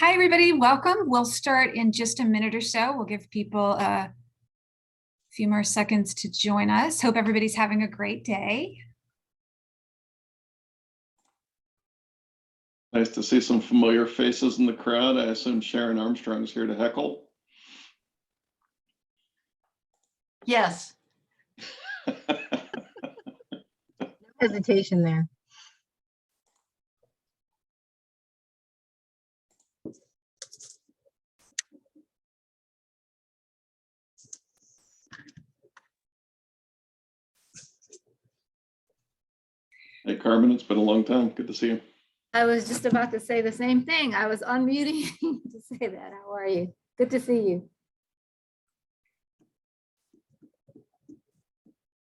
Hi, everybody. Welcome. We'll start in just a minute or so. We'll give people a few more seconds to join us. Hope everybody's having a great day. Nice to see some familiar faces in the crowd. I assume Sharon Armstrong is here to heckle. Yes. No hesitation there. Hey, Carmen, it's been a long time. Good to see you. I was just about to say the same thing. I was unmuting to say that. How are you? Good to see you.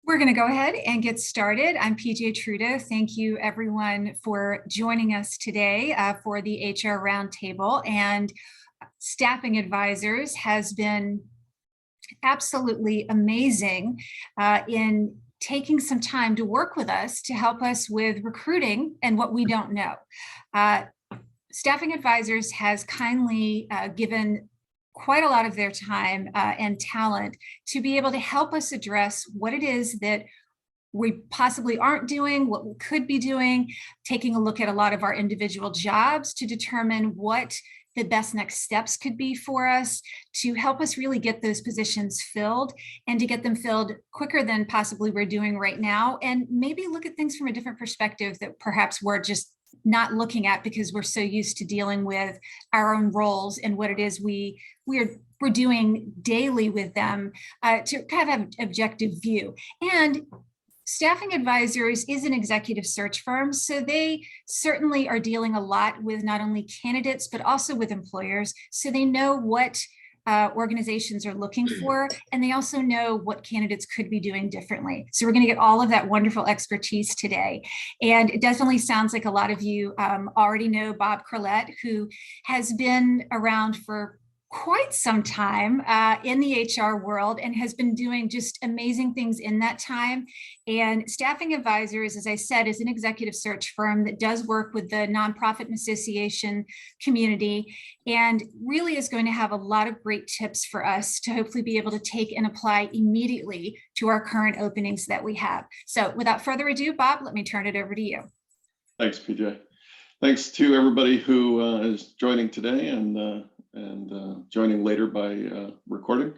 We're going to go ahead and get started. I'm PJ Trudeau. Thank you, everyone, for joining us today for the HR Roundtable. And Staffing Advisors has been absolutely amazing in taking some time to work with us to help us with recruiting and what we don't know. Staffing Advisors has kindly given quite a lot of their time and talent to be able to help us address what it is that we possibly aren't doing, what we could be doing, taking a look at a lot of our individual jobs to determine what the best next steps could be for us to help us really get those positions filled and to get them filled quicker than possibly we're doing right now. And maybe look at things from a different perspective that perhaps we're just not looking at because we're so used to dealing with our own roles and what it is we're doing daily with them to kind of have an objective view. And Staffing Advisors is an executive search firm, so they certainly are dealing a lot with not only candidates, but also with employers. So they know what organizations are looking for, and they also know what candidates could be doing differently. So we're going to get all of that wonderful expertise today. And it definitely sounds like a lot of you already know Bob Corlett, who has been around for quite some time in the HR world and has been doing just amazing things in that time. And Staffing Advisors, as I said, is an executive search firm that does work with the nonprofit and association community and really is going to have a lot of great tips for us to hopefully be able to take and apply immediately to our current openings that we have. So without further ado, Bob, let me turn it over to you. Thanks, PJ. Thanks to everybody who is joining today and joining later by recording.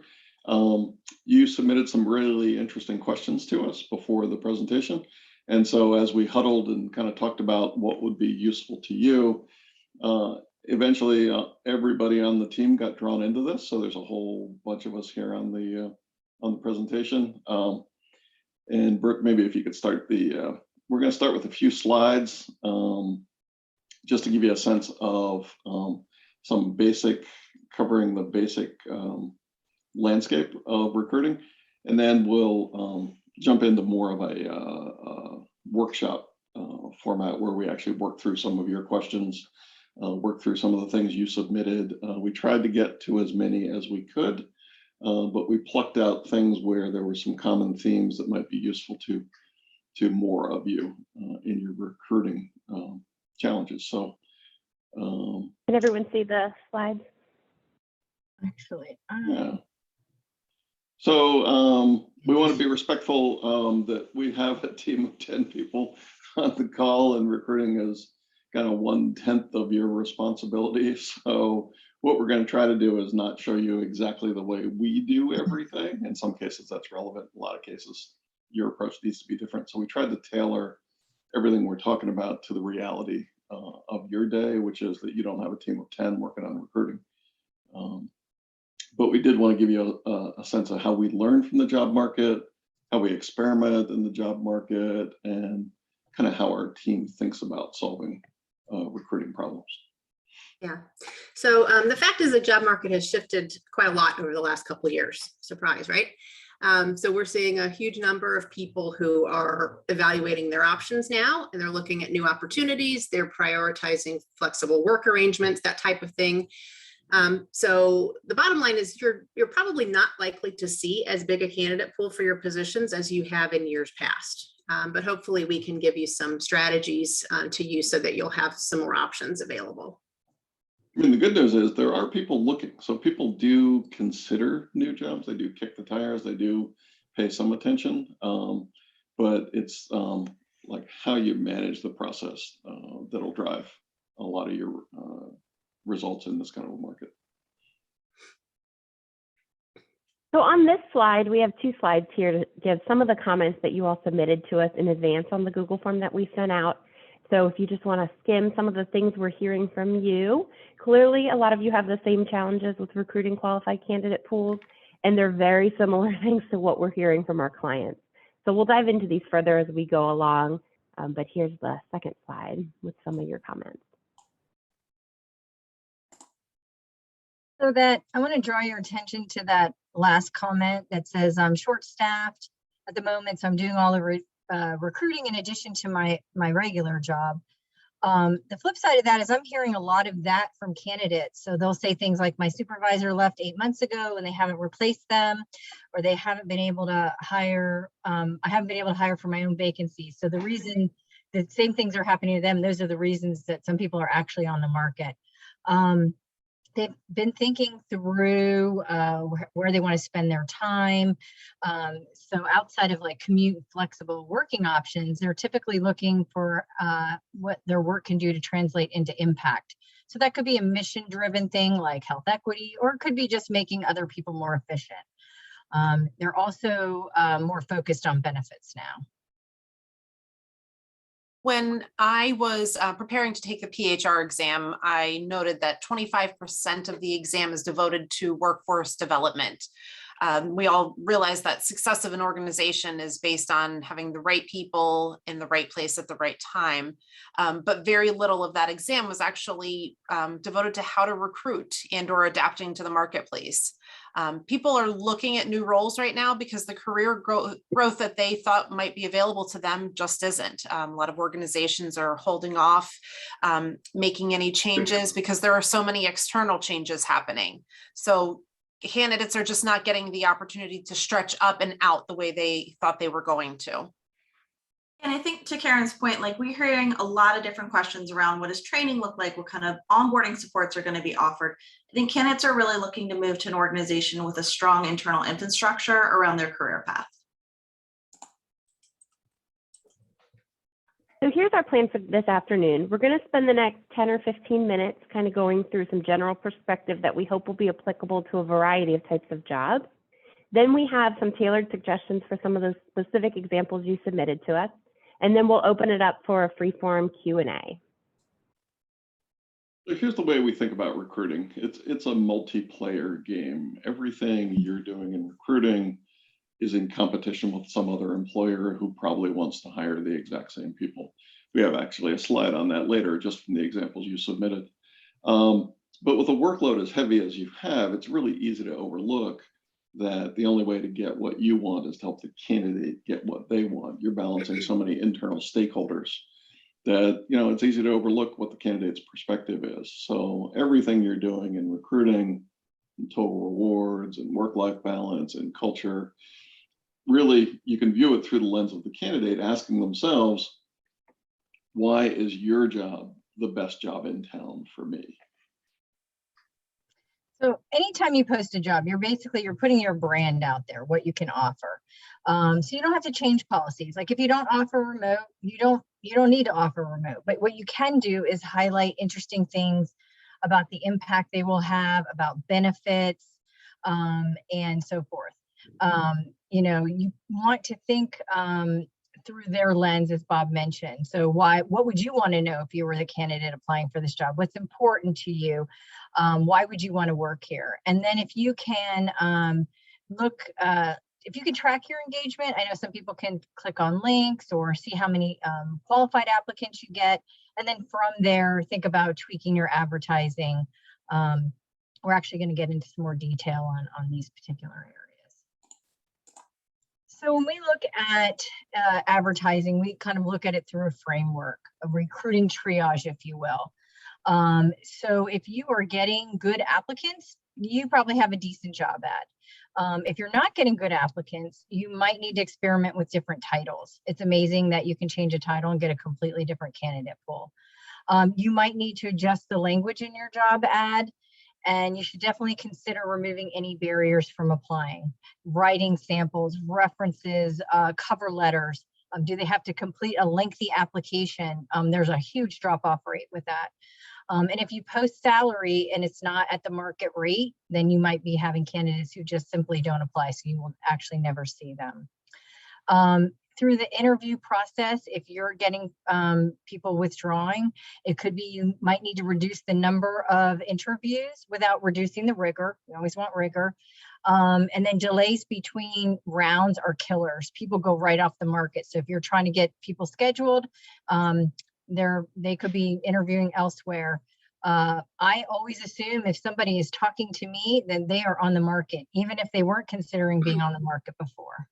You submitted some really interesting questions to us before the presentation. And so as we huddled and kind of talked about what would be useful to you, eventually everybody on the team got drawn into this. So there's a whole bunch of us here on the presentation. And Brooke, maybe if you could start we're going to start with a few slides just to give you a sense of some covering the basic landscape of recruiting, and then we'll jump into more of a workshop format where we actually work through some of your questions, work through some of the things you submitted. We tried to get to as many as we could, but we plucked out things where there were some common themes that might be useful to more of you in your recruiting challenges. So can everyone see the slides? Actually, yeah. So we want to be respectful that we have a team of 10 people on the call, and recruiting is kind of 1/10 of your responsibility. So what we're going to try to do is not show you exactly the way we do everything. In some cases that's relevant. In a lot of cases your approach needs to be different. So we tried to tailor everything we're talking about to the reality of your day, which is that you don't have a team of 10 working on recruiting. But we did want to give you a sense of how we learn from the job market, how we experiment in the job market, and kind of how our team thinks about solving recruiting problems. Yeah. So the fact is the job market has shifted quite a lot over the last couple of years. Surprise, right? So we're seeing a huge number of people who are evaluating their options now, and they're looking at new opportunities. They're prioritizing flexible work arrangements, that type of thing. So the bottom line is you're probably not likely to see as big a candidate pool for your positions as you have in years past. But hopefully we can give you some strategies to use so that you'll have some more options available. I mean, the good news is there are people looking. So people do consider new jobs. They do kick the tires. They do pay some attention. But it's like how you manage the process that'll drive a lot of your results in this kind of a market. So on this slide, we have 2 slides here to give some of the comments that you all submitted to us in advance on the Google form that we sent out. So if you just want to skim some of the things we're hearing from you, clearly a lot of you have the same challenges with recruiting qualified candidate pools, and they're very similar things to what we're hearing from our clients. So we'll dive into these further as we go along, but here's the second slide with some of your comments. So that I want to draw your attention to that last comment that says I'm short-staffed at the moment, so I'm doing all the recruiting in addition to my regular job. The flip side of that is I'm hearing a lot of that from candidates. So they'll say things like, my supervisor left 8 months ago and they haven't replaced them, or they haven't been able to hire. I haven't been able to hire for my own vacancies. So the reason the same things are happening to them, those are the reasons that some people are actually on the market. They've been thinking through where they want to spend their time. So outside of like commute flexible working options, they're typically looking for what their work can do to translate into impact. So that could be a mission driven thing like health equity, or it could be just making other people more efficient. They're also more focused on benefits now. When I was preparing to take the PHR exam, I noted that 25% of the exam is devoted to workforce development. We all realize that success of an organization is based on having the right people in the right place at the right time. But very little of that exam was actually devoted to how to recruit and or adapting to the marketplace. People are looking at new roles right now because the career growth that they thought might be available to them just isn't. A lot of organizations are holding off making any changes because there are so many external changes happening. So candidates are just not getting the opportunity to stretch up and out the way they thought they were going to. And I think to Karen's point, like we're hearing a lot of different questions around what does training look like, what kind of onboarding supports are going to be offered. I think candidates are really looking to move to an organization with a strong internal infrastructure around their career path. So here's our plan for this afternoon. We're going to spend the next 10 or 15 minutes kind of going through some general perspective that we hope will be applicable to a variety of types of jobs. Then we have some tailored suggestions for some of those specific examples you submitted to us. And then we'll open it up for a free-form Q&A. So here's the way we think about recruiting. It's a multiplayer game. Everything you're doing in recruiting is in competition with some other employer who probably wants to hire the exact same people. We have actually a slide on that later, just from the examples you submitted. But with a workload as heavy as you have, it's really easy to overlook that the only way to get what you want is to help the candidate get what they want. You're balancing so many internal stakeholders that, you know, it's easy to overlook what the candidate's perspective is. So everything you're doing in recruiting, and total rewards and work-life balance and culture, really, you can view it through the lens of the candidate asking themselves, why is your job the best job in town for me? So anytime you post a job, you're putting your brand out there, what you can offer. So you don't have to change policies. Like if you don't offer remote, you don't need to offer remote. But what you can do is highlight interesting things about the impact they will have, about benefits, and so forth. You know, you want to think through their lens, as Bob mentioned. So what would you want to know if you were the candidate applying for this job? What's important to you? Why would you want to work here? And then if you can if you can track your engagement, I know some people can click on links or see how many qualified applicants you get. And then from there, think about tweaking your advertising. We're actually going to get into some more detail on these particular areas. So when we look at advertising, we kind of look at it through a framework, a recruiting triage, if you will. So if you are getting good applicants, you probably have a decent job ad. If you're not getting good applicants, you might need to experiment with different titles. It's amazing that you can change a title and get a completely different candidate pool. You might need to adjust the language in your job ad, and you should definitely consider removing any barriers from applying. Writing samples, references, cover letters. Do they have to complete a lengthy application? There's a huge drop-off rate with that. And if you post salary and it's not at the market rate, then you might be having candidates who just simply don't apply, so you will actually never see them. Through the interview process, if you're getting people withdrawing, it could be you might need to reduce the number of interviews without reducing the rigor. You always want rigor. And then delays between rounds are killers. People go right off the market. So if you're trying to get people scheduled, they could be interviewing elsewhere. I always assume if somebody is talking to me, then they are on the market, even if they weren't considering being on the market before.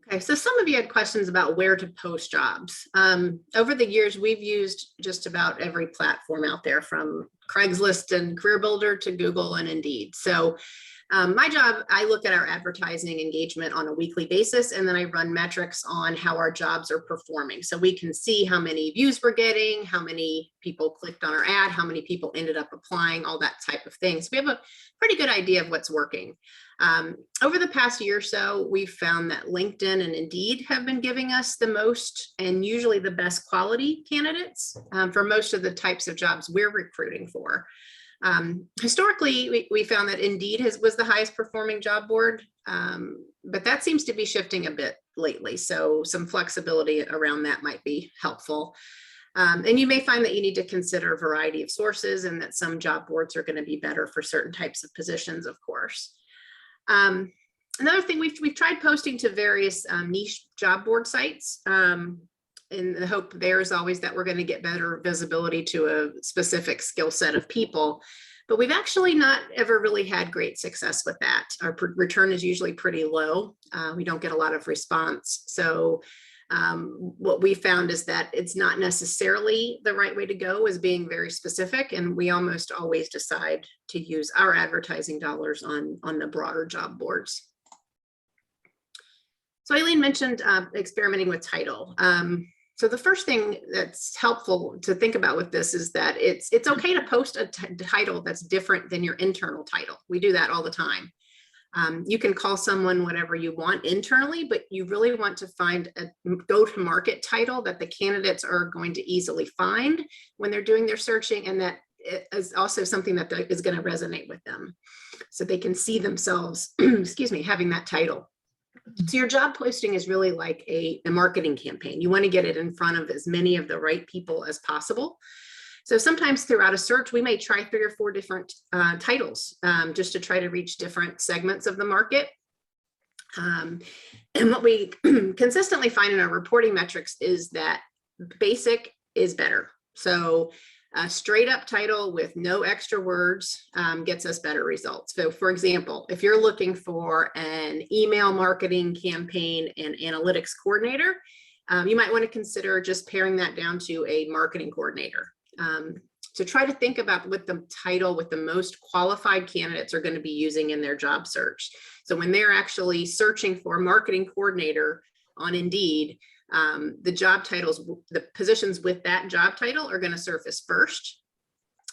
Okay, so some of you had questions about where to post jobs. Over the years, we've used just about every platform out there, from Craigslist and Career Builder to Google and Indeed. So my job, I look at our advertising engagement on a weekly basis, and then I run metrics on how our jobs are performing. So we can see how many views we're getting, how many people clicked on our ad, how many people ended up applying, all that type of thing. So we have a pretty good idea of what's working. Over the past year or so, we've found that LinkedIn and Indeed have been giving us the most and usually the best quality candidates for most of the types of jobs we're recruiting for. Historically, we found that Indeed was the highest performing job board, but that seems to be shifting a bit lately. So some flexibility around that might be helpful. And you may find that you need to consider a variety of sources, and that some job boards are going to be better for certain types of positions, of course. Another thing, we've tried posting to various niche job board sites. And the hope there is always that we're going to get better visibility to a specific skill set of people. But we've actually not ever really had great success with that. Our return is usually pretty low. We don't get a lot of response. So what we found is that it's not necessarily the right way to go, is being very specific. And we almost always decide to use our advertising dollars on the broader job boards. So Eileen mentioned experimenting with title. So the first thing that's helpful to think about with this is that it's okay to post a title that's different than your internal title. We do that all the time. You can call someone whatever you want internally, but you really want to find a go-to-market title that the candidates are going to easily find when they're doing their searching, and that is also something that is going to resonate with them, so they can see themselves, excuse me, having that title. So your job posting is really like a marketing campaign. You want to get it in front of as many of the right people as possible. So sometimes throughout a search, we may try 3 or 4 different titles just to try to reach different segments of the market. And what we consistently find in our reporting metrics is that basic is better. So a straight up title with no extra words gets us better results. So for example, if you're looking for an email marketing campaign and analytics coordinator, you might want to consider just paring that down to a marketing coordinator. To try to think about what the title with the most qualified candidates are going to be using in their job search. So when they're actually searching for a marketing coordinator on Indeed, the job titles, the positions with that job title are going to surface first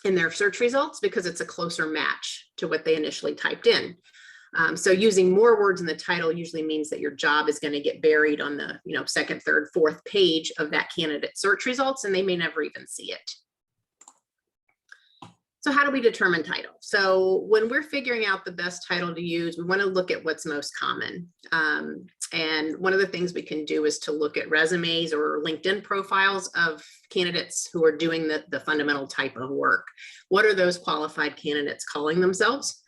in their search results because it's a closer match to what they initially typed in. So using more words in the title usually means that your job is going to get buried on the second, third, fourth page of that candidate search results, and they may never even see it. So how do we determine title? So when we're figuring out the best title to use, we want to look at what's most common. And one of the things we can do is to look at resumes or LinkedIn profiles of candidates who are doing the fundamental type of work. What are those qualified candidates calling themselves?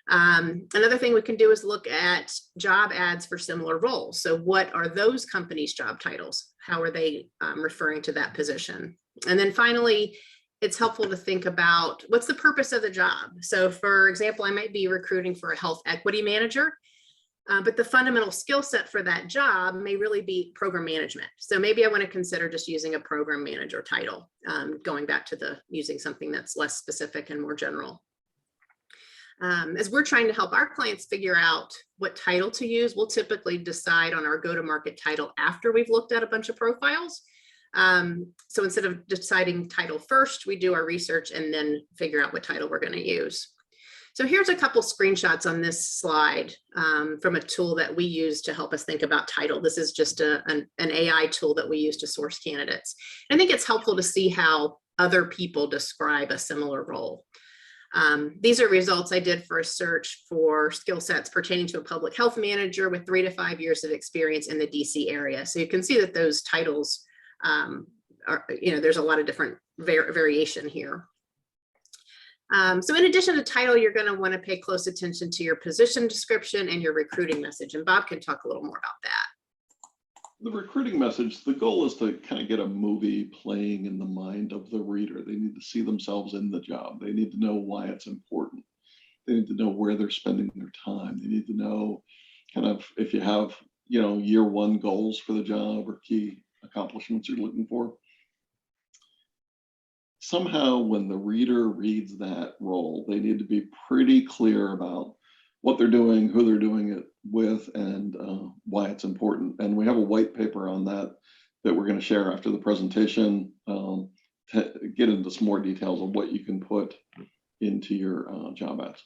Another thing we can do is look at job ads for similar roles. So what are those companies' job titles? How are they referring to that position? And then finally, it's helpful to think about what's the purpose of the job. So for example, I might be recruiting for a health equity manager, but the fundamental skill set for that job may really be program management. So maybe I want to consider just using a program manager title, going back to using something that's less specific and more general. As we're trying to help our clients figure out what title to use, we'll typically decide on our go-to-market title after we've looked at a bunch of profiles. So instead of deciding title first, we do our research and then figure out what title we're going to use. So here's a couple screenshots on this slide from a tool that we use to help us think about title. This is just an AI tool that we use to source candidates. I think it's helpful to see how other people describe a similar role. These are results I did for a search for skill sets pertaining to a public health manager with 3 to 5 years of experience in the DC area. So you can see that those titles are, there's a lot of different variation here. So in addition to title, you're going to want to pay close attention to your position description and your recruiting message. And Bob can talk a little more about that. The recruiting message, the goal is to kind of get a movie playing in the mind of the reader. They need to see themselves in the job. They need to know why it's important. They need to know where they're spending their time. They need to know kind of if you have, year one goals for the job or key accomplishments you're looking for. Somehow when the reader reads that role, they need to be pretty clear about what they're doing, who they're doing it with, and why it's important. And we have a white paper on that we're going to share after the presentation to get into some more details of what you can put into your job ads.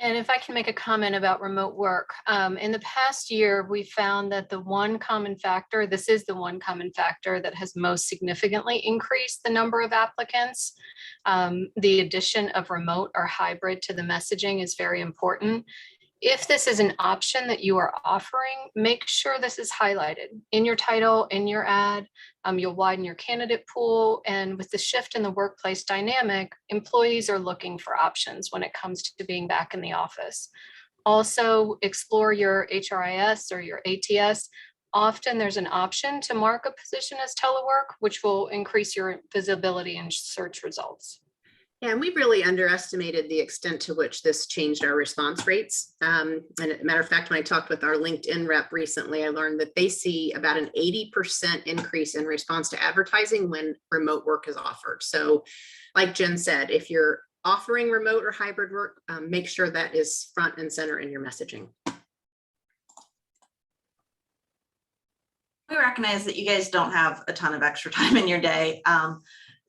And if I can make a comment about remote work, in the past year, we found that this is the one common factor that has most significantly increased the number of applicants. The addition of remote or hybrid to the messaging is very important. If this is an option that you are offering, make sure this is highlighted in your title, in your ad. You'll widen your candidate pool. And with the shift in the workplace dynamic, employees are looking for options when it comes to being back in the office. Also, explore your HRIS or your ATS. Often there's an option to mark a position as telework, which will increase your visibility in search results. Yeah, and we really underestimated the extent to which this changed our response rates. And as a matter of fact, when I talked with our LinkedIn rep recently, I learned that they see about an 80% increase in response to advertising when remote work is offered. So like Jen said, if you're offering remote or hybrid work, make sure that is front and center in your messaging. We recognize that you guys don't have a ton of extra time in your day.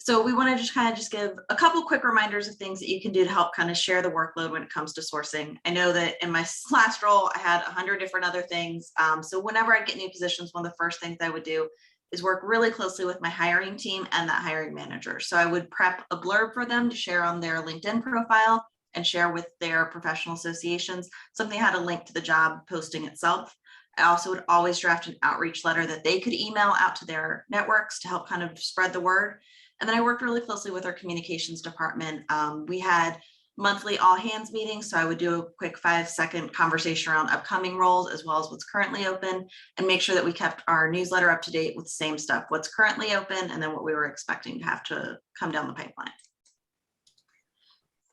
So we want to just give a couple quick reminders of things that you can do to help kind of share the workload when it comes to sourcing. I know that in my last role, I had 100 different other things. So whenever I get new positions, one of the first things I would do is work really closely with my hiring team and that hiring manager. So I would prep a blurb for them to share on their LinkedIn profile and share with their professional associations. Something had a link to the job posting itself. I also would always draft an outreach letter that they could email out to their networks to help kind of spread the word. And then I worked really closely with our communications department. We had monthly all hands meetings. So I would do a quick 5-second conversation around upcoming roles as well as what's currently open and make sure that we kept our newsletter up to date with the same stuff, what's currently open and then what we were expecting to have to come down the pipeline.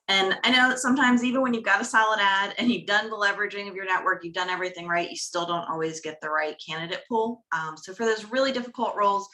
And I know that sometimes even when you've got a solid ad and you've done the leveraging of your network, you've done everything right, you still don't always get the right candidate pool. So for those really difficult roles,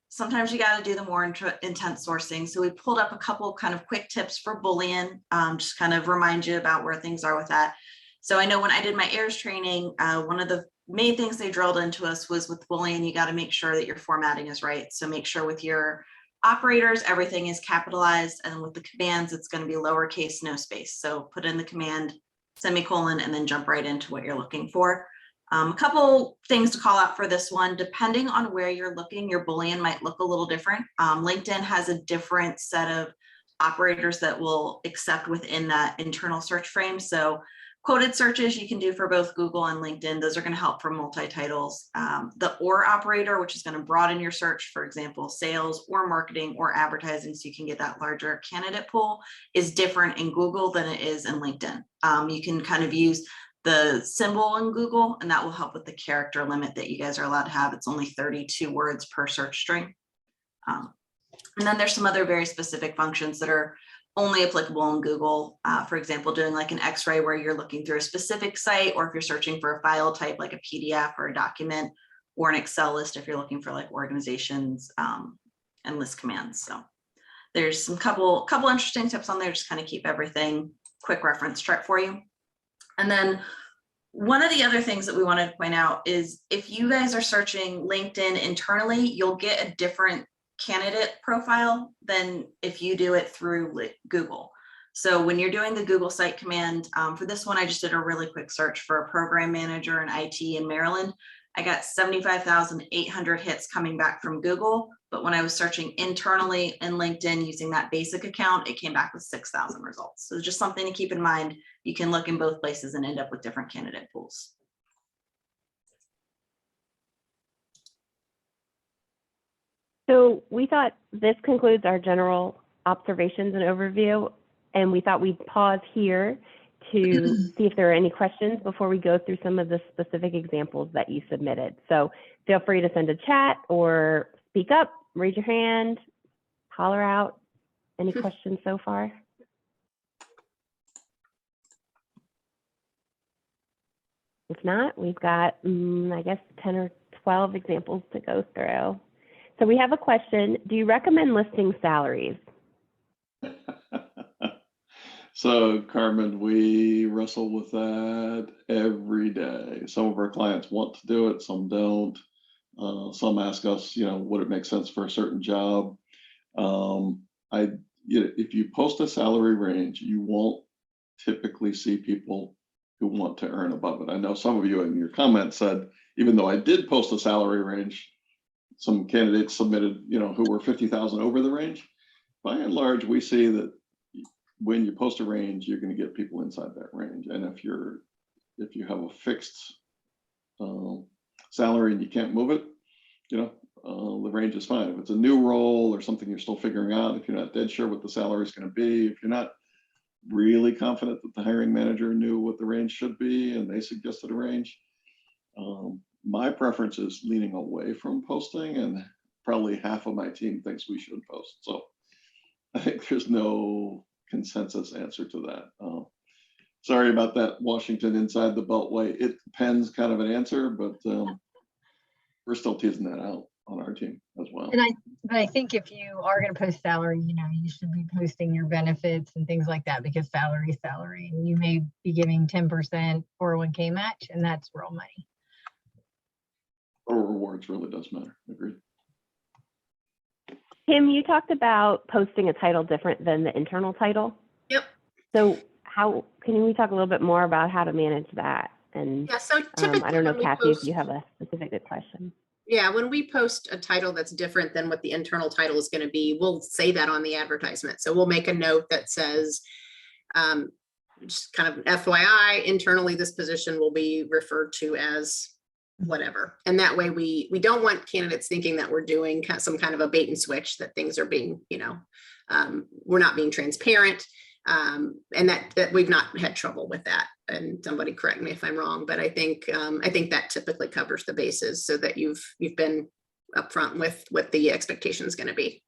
sometimes you got to do the more intense sourcing. So we pulled up a couple kind of quick tips for Boolean, just kind of remind you about where things are with that. So I know when I did my AIRS training, one of the main things they drilled into us was with Boolean, you got to make sure that your formatting is right. So make sure with your operators, everything is capitalized, and with the commands, it's going to be lowercase, no space. So put in the command, semicolon, and then jump right into what you're looking for. A couple things to call out for this one, depending on where you're looking, your Boolean might look a little different. LinkedIn has a different set of operators that will accept within that internal search frame. So quoted searches you can do for both Google and LinkedIn. Those are going to help for multi-titles. The or operator, which is going to broaden your search, for example, sales or marketing or advertising, so you can get that larger candidate pool, is different in Google than it is in LinkedIn. You can kind of use the symbol in Google, and that will help with the character limit that you guys are allowed to have. It's only 32 words per search string. And then there's some other very specific functions that are only applicable in Google. For example, doing like an X-ray where you're looking through a specific site, or if you're searching for a file type like a PDF or a document, or an Excel list if you're looking for like organizations and list commands. So there's some couple interesting tips on there, just kind of keep everything quick reference chart for you. And then One of the other things that we wanted to point out is if you guys are searching LinkedIn internally, you'll get a different candidate profile than if you do it through Google. So when you're doing the Google site command, for this one, I just did a really quick search for a program manager in IT in Maryland. I got 75,800 hits coming back from Google. But when I was searching internally in LinkedIn using that basic account, it came back with 6,000 results. So just something to keep in mind. You can look in both places and end up with different candidate pools. So we thought this concludes our general observations and overview, and we thought we'd pause here to see if there are any questions before we go through some of the specific examples that you submitted. So feel free to send a chat or speak up, raise your hand, holler out. Any questions so far? If not, we've got, I guess, 10 or 12 examples to go through. So we have a question. Do you recommend listing salaries? So Carmen, we wrestle with that every day. Some of our clients want to do it, some don't. Some ask us, would it make sense for a certain job? If you post a salary range, you won't typically see people who want to earn above it. I know some of you in your comments said, even though I did post a salary range, some candidates submitted, who were 50,000 over the range. By and large, we see that when you post a range, you're going to get people inside that range. And if you have a fixed salary and you can't move it, the range is fine. If it's a new role or something you're still figuring out, if you're not dead sure what the salary is going to be, if you're not really confident that the hiring manager knew what the range should be and they suggested a range, my preference is leaning away from posting, and probably half of my team thinks we should post. So I think there's no consensus answer to that. Sorry about that, Washington inside the Beltway. It depends kind of an answer, but we're still teasing that out on our team as well. But I think if you are going to post salary, you should be posting your benefits and things like that, because salary is salary, and you may be giving 10% 401k match, and that's real money. Or rewards really does matter. Agreed. Kim, you talked about posting a title different than the internal title. Yep. So can we talk a little bit more about how to manage that? And Yeah, so typically I don't know, when we Kathy, if post- you have a specific question. Yeah, when we post a title that's different than what the internal title is going to be, we'll say that on the advertisement. So we'll make a note that says, just kind of FYI, internally, this position will be referred to as whatever. And that way we don't want candidates thinking that we're doing some kind of a bait and switch, that things are being, we're not being transparent. And that we've not had trouble with that. And somebody correct me if I'm wrong, but I think that typically covers the bases, so that you've been upfront with what the expectation is going to be.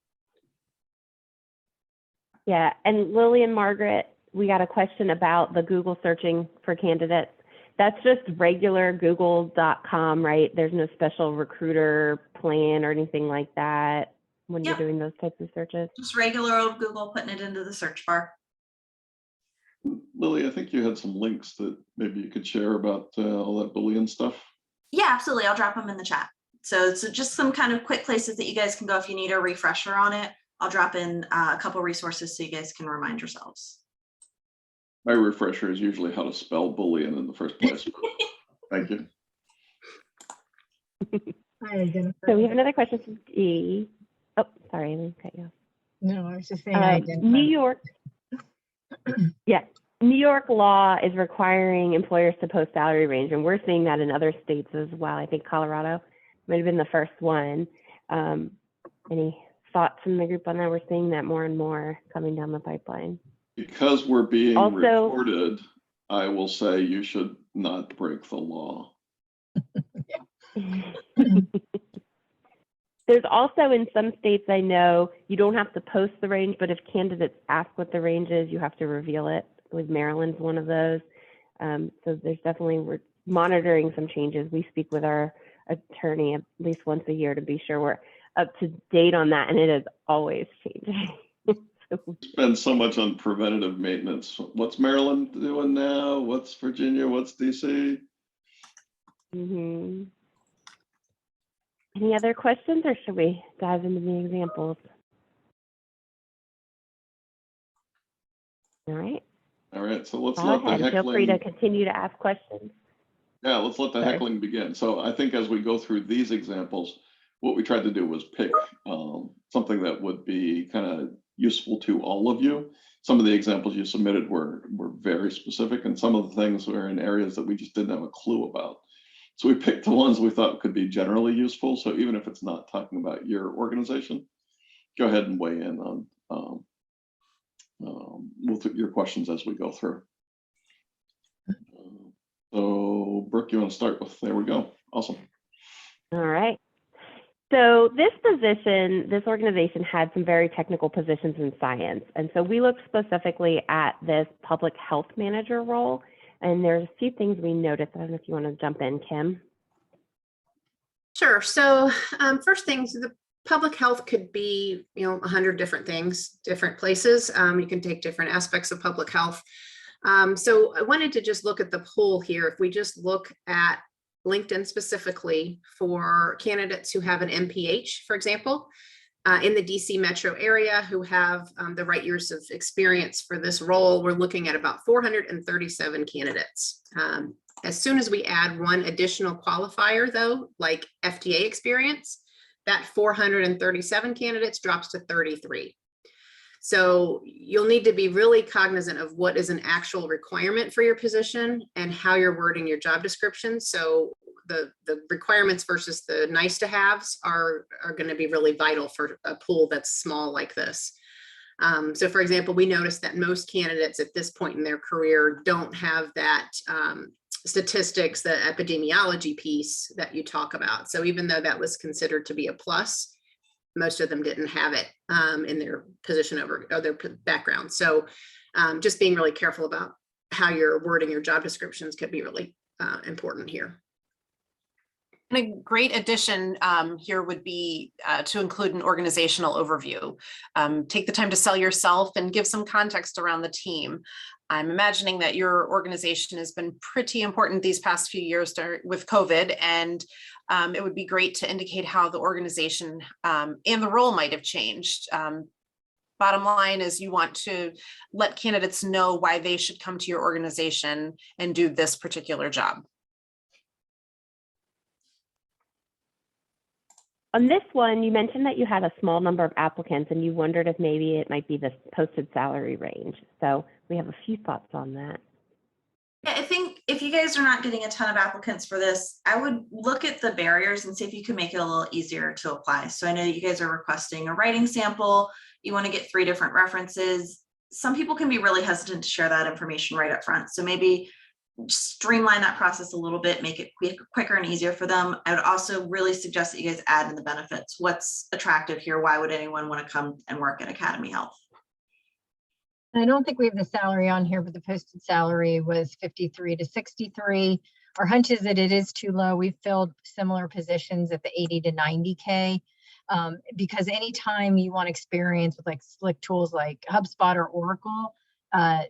Yeah, and Lily and Margaret, we got a question about the Google searching for candidates. That's just regular google.com, right? There's no special recruiter plan or anything like that when Yep. you're doing those types of searches? Just regular old Google, putting it into the search bar. Lily, I think you had some links that maybe you could share about all that Boolean stuff. Yeah, absolutely. I'll drop them in the chat. So just some kind of quick places that you guys can go if you need a refresher on it. I'll drop in a couple resources so you guys can remind yourselves. My refresher is usually how to spell Boolean in the first place. Thank you. So we have another question from Dee. Oh, sorry, let me cut you off. No, I was just saying. New York. Yeah, New York law is requiring employers to post salary range, and we're seeing that in other states as well. I think Colorado might have been the first one. Any thoughts from the group on that? We're seeing that more and more coming down the pipeline. Because we're being Also, recorded, I will say you should not break the law. There's also in some states, I know, you don't have to post the range, but if candidates ask what the range is, you have to reveal it. I believe Maryland's one of those. So there's definitely, we're monitoring some changes. We speak with our attorney at least once a year to be sure we're up to date on that, and it is always changing. Spend so much on preventative maintenance. What's Maryland doing now? What's Virginia? What's DC? Mm-hmm. Any other questions, or should we dive into the examples? All right. All right, so let's Go let the ahead. Feel free to heckling, continue to ask questions. yeah, let's let the Sorry. heckling begin. So I think as we go through these examples, what we tried to do was pick something that would be kind of useful to all of you. Some of the examples you submitted were very specific, and some of the things were in areas that we just didn't have a clue about. So we picked the ones we thought could be generally useful. So even if it's not talking about your organization, go ahead and weigh in on your questions as we go through. So Brooke, you want to start with, there we go. Awesome. All right. So this organization had some very technical positions in science. And so we looked specifically at this public health manager role. And there's a few things we noticed. I don't know if you want to jump in, Kim. Sure. So first things, the public health could be, 100 different things, different places. You can take different aspects of public health. So I wanted to just look at the pool here. If we just look at LinkedIn specifically for candidates who have an MPH, for example, in the DC metro area who have the right years of experience for this role, we're looking at about 437 candidates. As soon as we add one additional qualifier, though, like FDA experience, that 437 candidates drops to 33. So you'll need to be really cognizant of what is an actual requirement for your position and how you're wording your job description. So the requirements versus the nice to haves are going to be really vital for a pool that's small like this. So for example, we noticed that most candidates at this point in their career don't have that statistics, the epidemiology piece that you talk about. So even though that was considered to be a plus, most of them didn't have it in their position or their background. So just being really careful about how you're wording your job descriptions could be really important here. And a great addition here would be to include an organizational overview. Take the time to sell yourself and give some context around the team. I'm imagining that your organization has been pretty important these past few years with COVID, and it would be great to indicate how the organization and the role might have changed. Bottom line is you want to let candidates know why they should come to your organization and do this particular job. On this one, you mentioned that you had a small number of applicants and you wondered if maybe it might be the posted salary range. So we have a few thoughts on that. Yeah, I think if you guys are not getting a ton of applicants for this, I would look at the barriers and see if you can make it a little easier to apply. So I know you guys are requesting a writing sample. You want to get 3 different references. Some people can be really hesitant to share that information right up front. So maybe streamline that process a little bit, make it quicker and easier for them. I would also really suggest that you guys add in the benefits. What's attractive here? Why would anyone want to come and work at Academy Health? I don't think we have the salary on here, but the posted salary was 53 to 63. Our hunch is that it is too low. We've filled similar positions at the 80 to 90K because anytime you want experience with like slick tools like HubSpot or Oracle,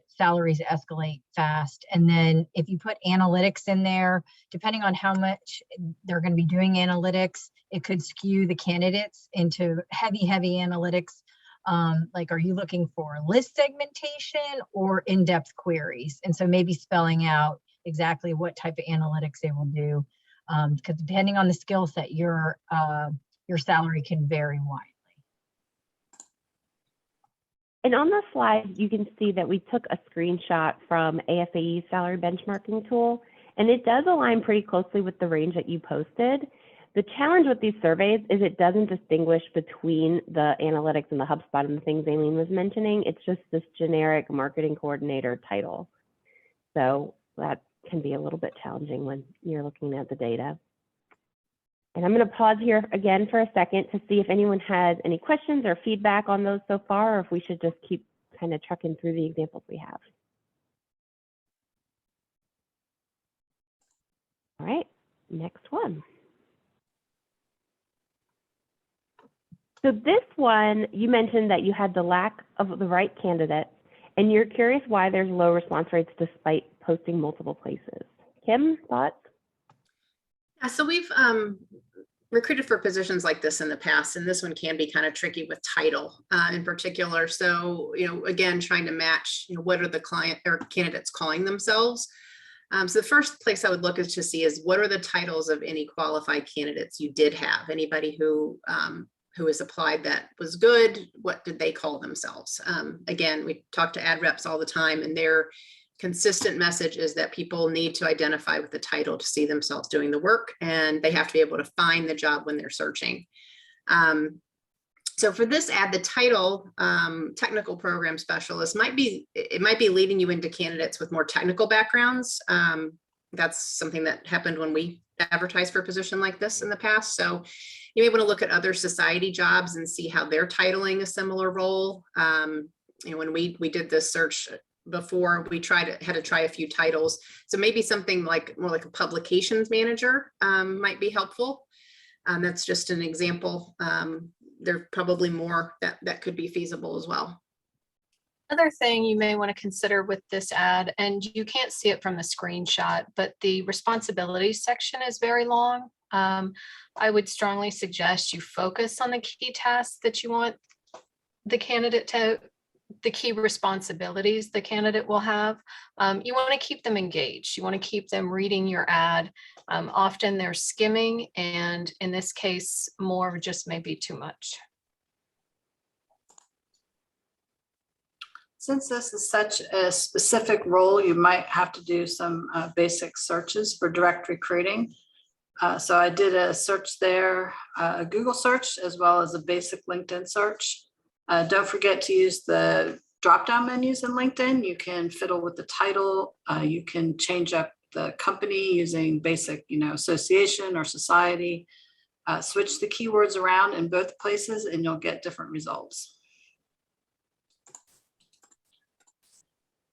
salaries escalate fast. And then if you put analytics in there, depending on how much they're going to be doing analytics, it could skew the candidates into heavy analytics. Like, are you looking for list segmentation or in-depth queries? And so maybe spelling out exactly what type of analytics they will do, because depending on the skill set, your salary can vary widely. And on the slide, you can see that we took a screenshot from AFAE's salary benchmarking tool, and it does align pretty closely with the range that you posted. The challenge with these surveys is it doesn't distinguish between the analytics and the HubSpot and the things Aileen was mentioning. It's just this generic marketing coordinator title. So that can be a little bit challenging when you're looking at the data. And I'm going to pause here again for a second to see if anyone has any questions or feedback on those so far, or if we should just keep kind of trucking through the examples we have. All right, next one. So this one, you mentioned that you had the lack of the right candidate, and you're curious why there's low response rates despite posting multiple places. Kim, thoughts? Yeah, so we've recruited for positions like this in the past, and this one can be kind of tricky with title in particular. So, again, trying to match, what are the client or candidates calling themselves? So the first place I would look is to see is what are the titles of any qualified candidates you did have? Anybody who has applied that was good, what did they call themselves? Again, we talk to ad reps all the time, and their consistent message is that people need to identify with the title to see themselves doing the work, and they have to be able to find the job when they're searching. So for this ad, the title, technical program specialist, might be leading you into candidates with more technical backgrounds. That's something that happened when we advertised for a position like this in the past. So you may want to look at other society jobs and see how they're titling a similar role. When we did this search before, we had to try a few titles. So maybe something more like a publications manager might be helpful. That's just an example. There are probably more that could be feasible as well. Another thing you may want to consider with this ad, and you can't see it from the screenshot, but the responsibilities section is very long. I would strongly suggest you focus on the key tasks that you want the candidate to, the key responsibilities the candidate will have. You want to keep them engaged. You want to keep them reading your ad. Often they're skimming, and in this case, more just may be too much. Since this is such a specific role, you might have to do some basic searches for direct recruiting. So I did a search there, a Google search, as well as a basic LinkedIn search. Don't forget to use the drop-down menus in LinkedIn. You can fiddle with the title. You can change up the company using basic, association or society. Switch the keywords around in both places and you'll get different results.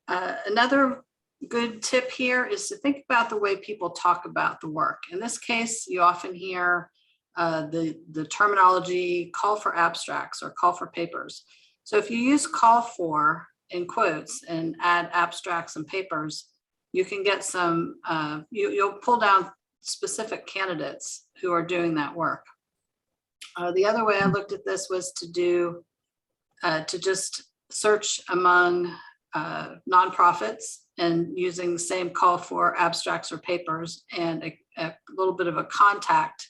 Another good tip here is to think about the way people talk about the work. In this case, you often hear the terminology call for abstracts or call for papers. So if you use call for in quotes and add abstracts and papers, you can get some, you'll pull down specific candidates who are doing that work. The other way I looked at this was to just search among nonprofits and using the same call for abstracts or papers and a little bit of a contact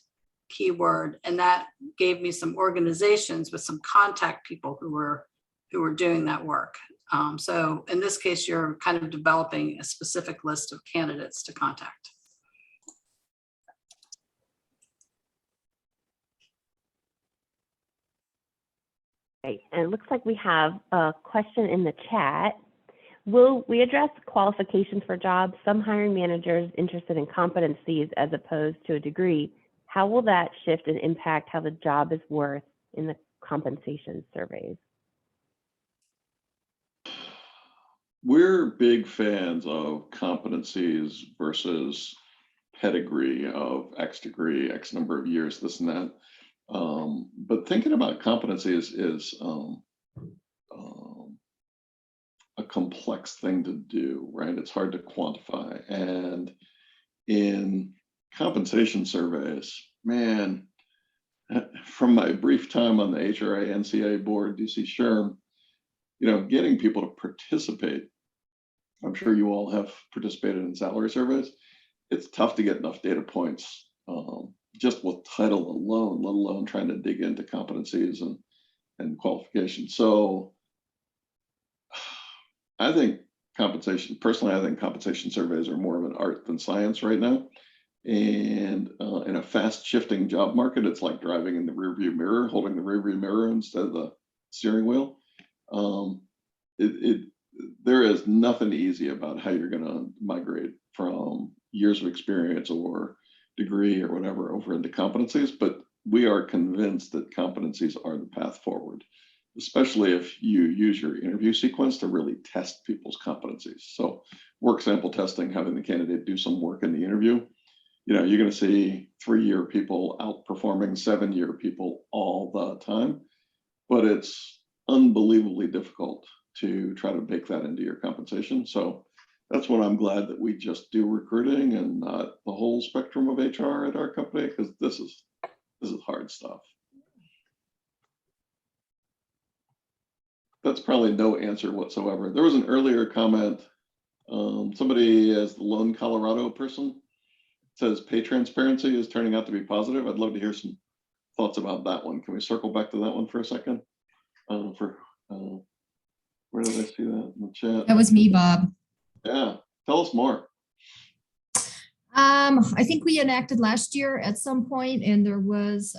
keyword. And that gave me some organizations with some contact people who were doing that work. So in this case, you're kind of developing a specific list of candidates to contact. Great. And it looks like we have a question in the chat. Will we address qualifications for jobs? Some hiring managers interested in competencies as opposed to a degree. How will that shift and impact how the job is worth in the compensation surveys? We're big fans of competencies versus pedigree of X degree, X number of years, this and that. But thinking about competencies is a complex thing to do, right? It's hard to quantify. And in compensation surveys, man, from my brief time on the HRA NCA board, DC SHRM, getting people to participate. I'm sure you all have participated in salary surveys. It's tough to get enough data points just with title alone, let alone trying to dig into competencies and qualifications. So I think compensation surveys are more of an art than science right now. And in a fast shifting job market, it's like driving in the rearview mirror, holding the rearview mirror instead of the steering wheel. There is nothing easy about how you're going to migrate from years of experience or degree or whatever over into competencies, but we are convinced that competencies are the path forward, especially if you use your interview sequence to really test people's competencies. So work sample testing, having the candidate do some work in the interview, you're going to see 3-year people outperforming 7-year people all the time, but it's unbelievably difficult to try to bake that into your compensation. So That's when I'm glad that we just do recruiting and not the whole spectrum of HR at our company, because this is hard stuff. That's probably no answer whatsoever. There was an earlier comment. Somebody, as the lone Colorado person, says pay transparency is turning out to be positive. I'd love to hear some thoughts about that one. Can we circle back to that one for a second? Where did I see that in the chat? That was me, Bob. Yeah, tell us more. I think we enacted last year at some point, and there was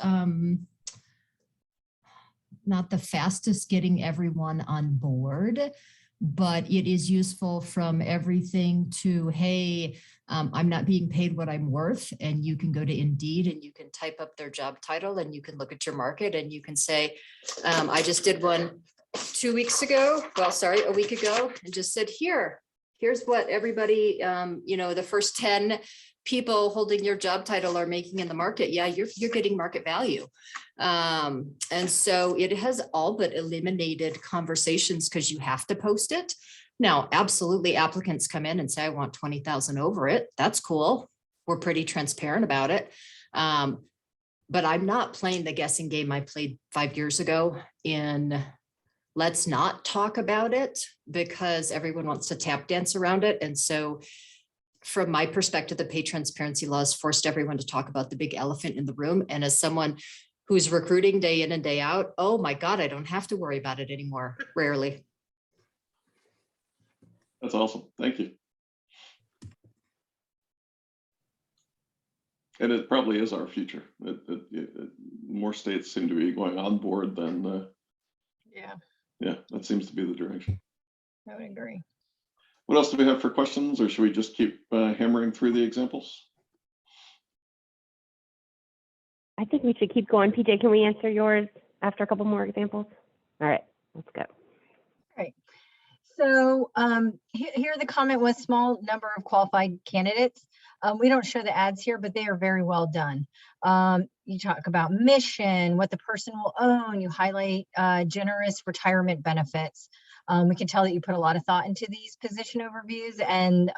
not the fastest getting everyone on board, but it is useful from everything to, hey, I'm not being paid what I'm worth, and you can go to Indeed and you can type up their job title and you can look at your market and you can say, I just did one 2 weeks ago, well, sorry, a week ago, and just said, here's what everybody, the first 10 people holding your job title are making in the market. Yeah, you're getting market value. And so it has all but eliminated conversations because you have to post it. Now, absolutely, applicants come in and say, I want 20,000 over it. That's cool. We're pretty transparent about it. But I'm not playing the guessing game I played 5 years ago in let's not talk about it because everyone wants to tap dance around it. And so from my perspective, the pay transparency laws forced everyone to talk about the big elephant in the room. And as someone who's recruiting day in and day out, oh my God, I don't have to worry about it anymore, rarely. That's awesome. Thank you. And it probably is our future. More states seem to be going on board than. Yeah, that seems to be the direction. I would agree. What else do we have for questions, or should we just keep hammering through the examples? I think we should keep going. PJ, can we answer yours after a couple more examples? All right, let's go. Right. So here the comment was small number of qualified candidates. We don't show the ads here, but they are very well done. You talk about mission, what the person will own. You highlight generous retirement benefits. We can tell that you put a lot of thought into these position overviews, and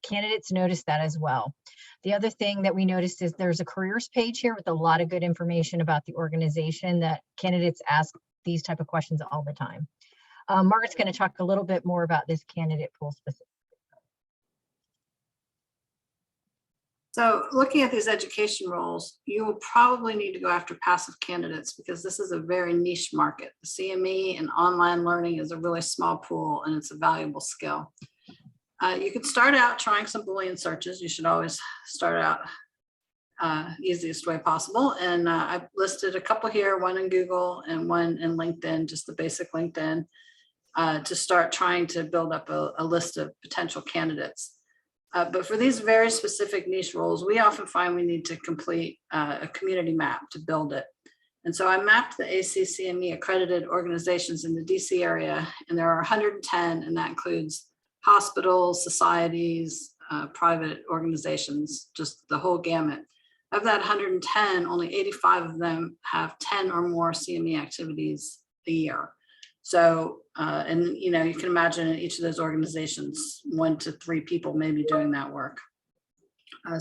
candidates notice that as well. The other thing that we noticed is there's a careers page here with a lot of good information about the organization that candidates ask these type of questions all the time. Margaret's going to talk a little bit more about this candidate pool specifically. So looking at these education roles, you will probably need to go after passive candidates because this is a very niche market. The CME and online learning is a really small pool and it's a valuable skill. You can start out trying some Boolean searches. You should always start out easiest way possible. And I've listed a couple here, one in Google and one in LinkedIn, just the basic LinkedIn, to start trying to build up a list of potential candidates. But for these very specific niche roles, we often find we need to complete a community map to build it. And so I mapped the ACCME accredited organizations in the DC area, and there are 110, and that includes hospitals, societies, private organizations, just the whole gamut. Of that 110, only 85 of them have 10 or more CME activities a year. So, and you can imagine in each of those organizations, 1 to 3 people may be doing that work.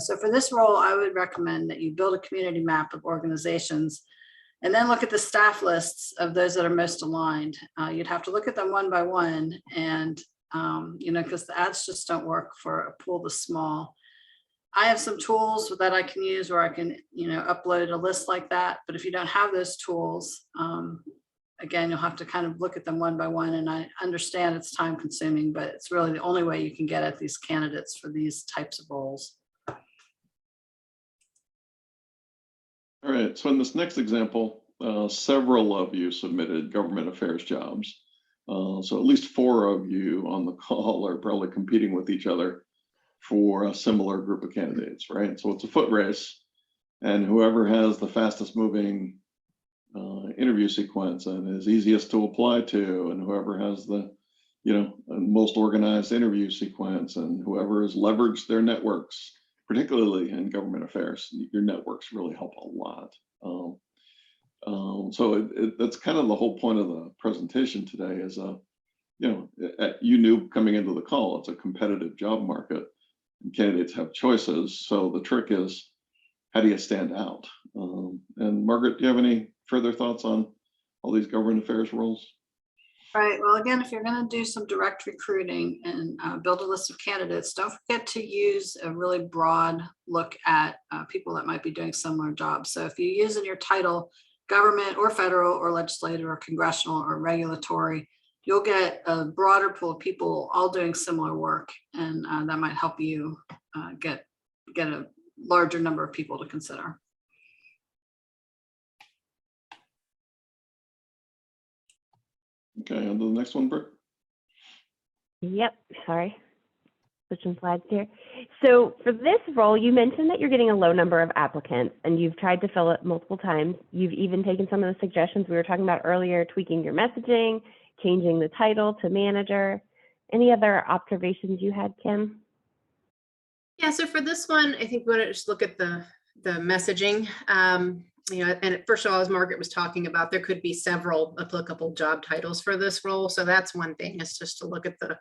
So for this role, I would recommend that you build a community map of organizations and then look at the staff lists of those that are most aligned. You'd have to look at them one by one, and because the ads just don't work for a pool this small. I have some tools that I can use where I can, upload a list like that. But if you don't have those tools, again, you'll have to kind of look at them one by one. And I understand it's time consuming, but it's really the only way you can get at these candidates for these types of roles. All right, so in this next example, several of you submitted government affairs jobs. So at least 4 of you on the call are probably competing with each other for a similar group of candidates, right? So it's a foot race, and whoever has the fastest moving interview sequence and is easiest to apply to, and whoever has the most organized interview sequence, and whoever has leveraged their networks, particularly in government affairs, your networks really help a lot. So that's kind of the whole point of the presentation today, is you knew coming into the call, it's a competitive job market and candidates have choices. So the trick is, how do you stand out? And Margaret, do you have any further thoughts on all these government affairs roles? Right. Well, again, if you're going to do some direct recruiting and build a list of candidates, don't forget to use a really broad look at people that might be doing similar jobs. So if you use in your title government or federal or legislative or congressional or regulatory, you'll get a broader pool of people all doing similar work, and that might help you get a larger number of people to consider. Okay, on to the next one, Brooke. Yep, sorry. Switching slides here. So for this role, you mentioned that you're getting a low number of applicants and you've tried to fill it multiple times. You've even taken some of the suggestions we were talking about earlier, tweaking your messaging, changing the title to manager. Any other observations you had, Kim? Yeah, so for this one, I think we want to just look at the messaging. And first of all, as Margaret was talking about, there could be several applicable job titles for this role. So that's one thing, is just to look at the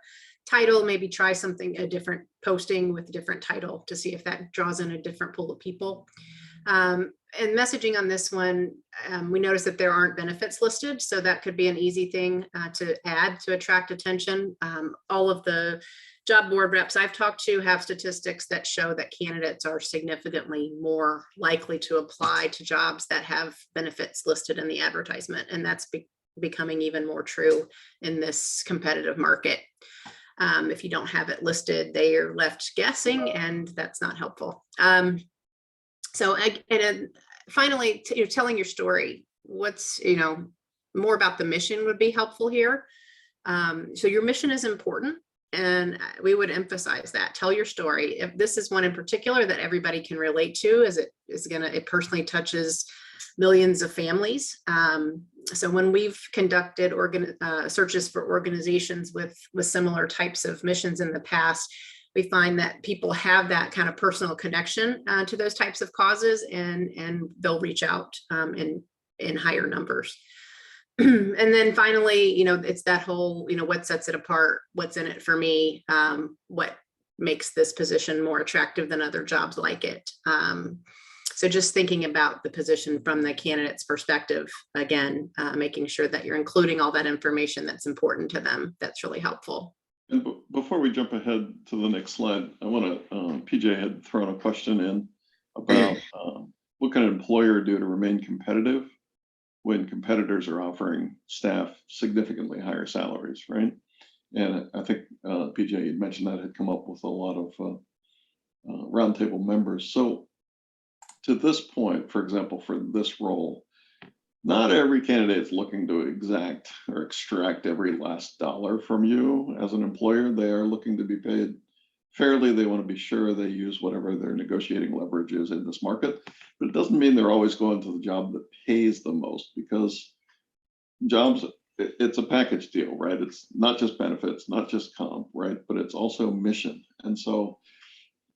title, maybe try a different posting with a different title to see if that draws in a different pool of people. And messaging on this one, we noticed that there aren't benefits listed. So that could be an easy thing to add to attract attention. All of the job board reps I've talked to have statistics that show that candidates are significantly more likely to apply to jobs that have benefits listed in the advertisement. And that's becoming even more true in this competitive market. If you don't have it listed, they are left guessing, and that's not helpful. Finally, you're telling your story. What's, more about the mission would be helpful here. So your mission is important, and we would emphasize that. Tell your story. If this is one in particular that everybody can relate to, as it personally touches millions of families. So when we've conducted searches for organizations with similar types of missions in the past, we find that people have that kind of personal connection to those types of causes, and they'll reach out in higher numbers. And then finally, it's that whole, what sets it apart, what's in it for me, what makes this position more attractive than other jobs like it. So just thinking about the position from the candidate's perspective, again, making sure that you're including all that information that's important to them. That's really helpful. And before we jump ahead to the next slide, I want to, PJ had thrown a question in about what can an employer do to remain competitive when competitors are offering staff significantly higher salaries, right? And I think PJ, you mentioned that had come up with a lot of roundtable members. So to this point, for example, for this role, not every candidate is looking to exact or extract every last dollar from you as an employer. They are looking to be paid fairly. They want to be sure they use whatever their negotiating leverage is in this market. But it doesn't mean they're always going to the job that pays the most, because jobs, it's a package deal, right? It's not just benefits, not just comp, right? But it's also mission. And so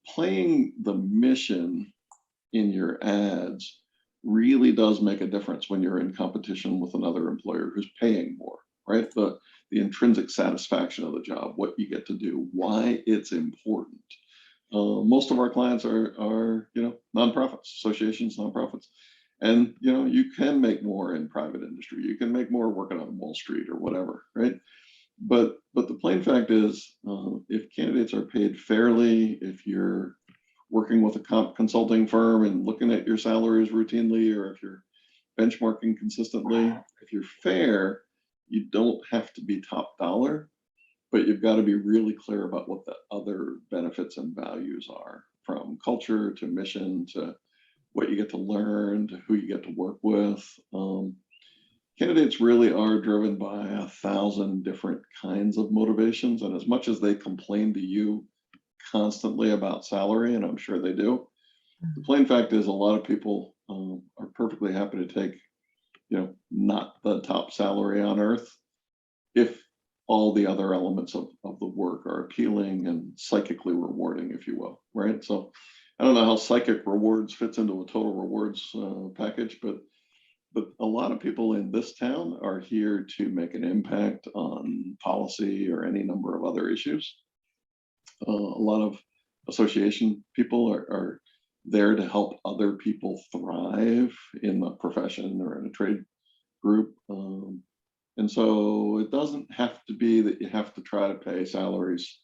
playing the mission in your ads really does make a difference when you're in competition with another employer who's paying more, right? The intrinsic satisfaction of the job, what you get to do, why it's important. Most of our clients are nonprofits, associations, nonprofits. And you can make more in private industry. You can make more working on Wall Street or whatever, right? But the plain fact is, if candidates are paid fairly, if you're working with a consulting firm and looking at your salaries routinely, or if you're benchmarking consistently, if you're fair, you don't have to be top dollar, but you've got to be really clear about what the other benefits and values are, from culture to mission to what you get to learn to who you get to work with. Candidates really are driven by 1,000 different kinds of motivations. And as much as they complain to you constantly about salary, and I'm sure they do, the plain fact is a lot of people are perfectly happy to take, not the top salary on earth if all the other elements of the work are appealing and psychically rewarding, if you will, right? So I don't know how psychic rewards fits into a total rewards package, but but a lot of people in this town are here to make an impact on policy or any number of other issues. A lot of association people are there to help other people thrive in the profession or in a trade group. And so it doesn't have to be that you have to try to pay salaries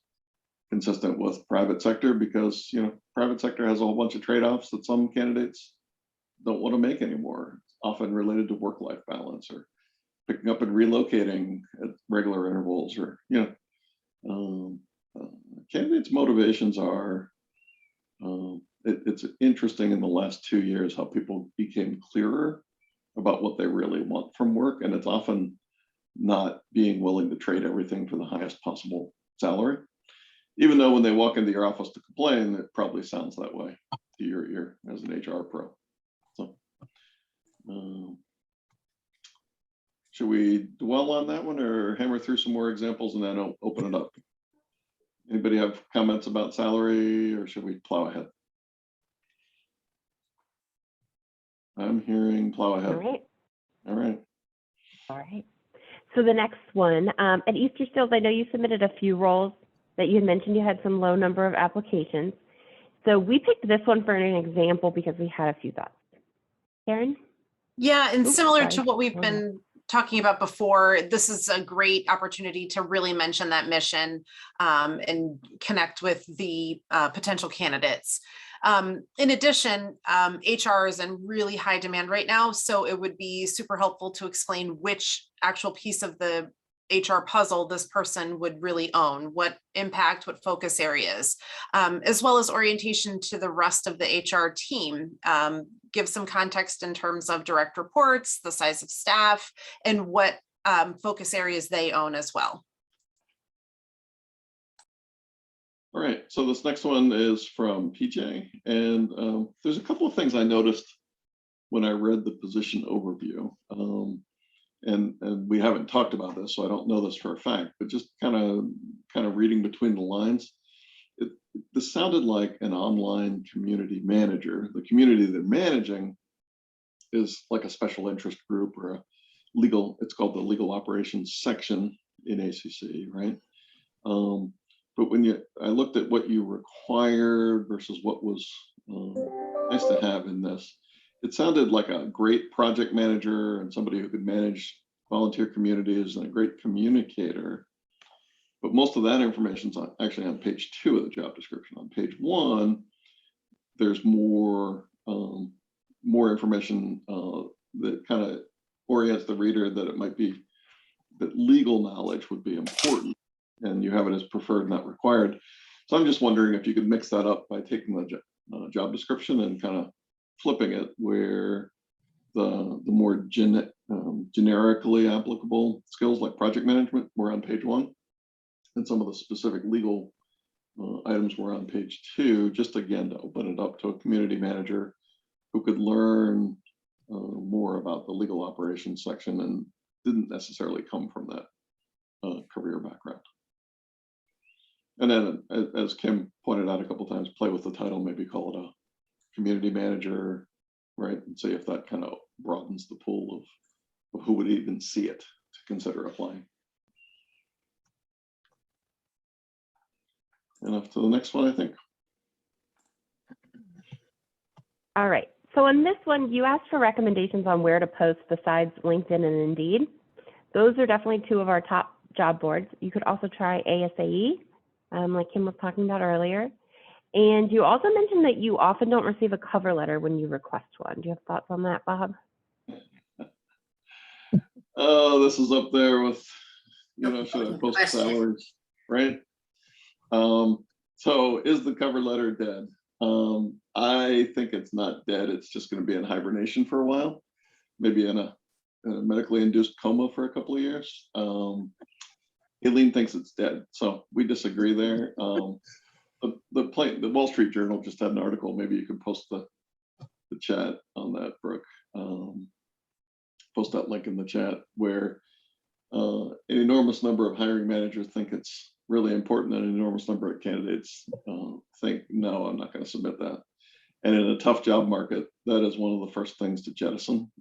consistent with private sector, because private sector has a whole bunch of trade-offs that some candidates don't want to make anymore, often related to work-life balance or picking up and relocating at regular intervals, or candidates' motivations are. It's interesting in the last 2 years how people became clearer about what they really want from work, and it's often not being willing to trade everything for the highest possible salary. Even though when they walk into your office to complain, it probably sounds that way to your ear as an HR pro. So, should we dwell on that one or hammer through some more examples and then I'll open it up? Anybody have comments about salary, or should we plow ahead? I'm hearing plow ahead. All right. All right. All right. So the next one, at Easter Stills, I know you submitted a few roles that you had mentioned you had some low number of applications. So we picked this one for an example because we had a few thoughts. Karen? Yeah, and Oops, similar sorry. to what we've been talking about before, this is a great opportunity to really mention that mission and connect with the potential candidates. In addition, HR is in really high demand right now, so it would be super helpful to explain which actual piece of the HR puzzle this person would really own, what impact, what focus areas, as well as orientation to the rest of the HR team. Give some context in terms of direct reports, the size of staff, and what focus areas they own as well. All right, so this next one is from PJ, and there's a couple of things I noticed when I read the position overview. And we haven't talked about this, so I don't know this for a fact, but just kind of reading between the lines, this sounded like an online community manager. The community they're managing is like a special interest group or a legal, it's called the legal operations section in ACC, right? But when I looked at what you required versus what was nice to have in this, it sounded like a great project manager and somebody who could manage volunteer communities and a great communicator. But most of that information is actually on page 2 of the job description. On page 1, there's more information that kind of orients the reader that it might be that legal knowledge would be important, and you have it as preferred, not required. So I'm just wondering if you could mix that up by taking the job description and kind of flipping it, where the more generically applicable skills like project management were on page 1, and some of the specific legal items were on page 2, just again to open it up to a community manager who could learn more about the legal operations section and didn't necessarily come from that career background. And then, as Kim pointed out a couple times, play with the title, maybe call it a community manager, right? And see if that kind of broadens the pool of who would even see it to consider applying. Enough to the next one, I think. All right. So on this one, you asked for recommendations on where to post besides LinkedIn and Indeed. Those are definitely 2 of our top job boards. You could also try ASAE, like Kim was talking about earlier. And you also mentioned that you often don't receive a cover letter when you request one. Do you have thoughts on that, Bob? Oh, this is up there with, should I post salaries, right? So is the cover letter dead? I think it's not dead. It's just going to be in hibernation for a while, maybe in a medically induced coma for a couple of years. Aileen thinks it's dead, so we disagree there. The Wall Street Journal just had an article. Maybe you could post the chat on that, Brooke. Post that link in the chat, where an enormous number of hiring managers think it's really important, and an enormous number of candidates think, no, I'm not going to submit that. And in a tough job market, that is one of the first things to jettison,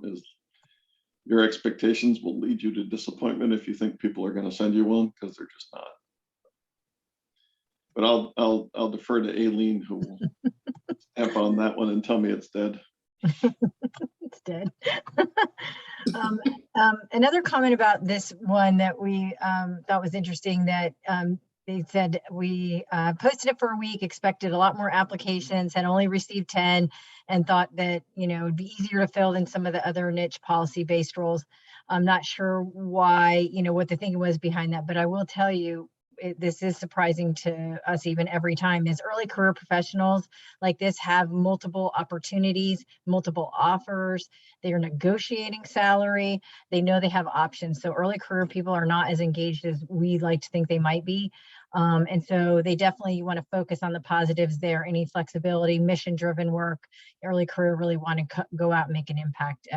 is your expectations will lead you to disappointment if you think people are going to send you one, because they're just not. But I'll defer to Aileen, who will stamp on that one and tell me it's dead. It's dead. Another comment about this one that we thought was interesting, that they said we posted it for a week, expected a lot more applications, had only received 10, and thought that, you know, it'd be easier to fill than some of the other niche policy-based roles. I'm not sure why, you know, what the thinking was behind that, but I will tell you, this is surprising to us even every time, is early career professionals like this have multiple opportunities, multiple offers. They are negotiating salary. They know they have options. So early career people are not as engaged as we like to think they might be. And so they definitely want to focus on the positives there, any flexibility, mission-driven work, early career really want to go out and make an impact.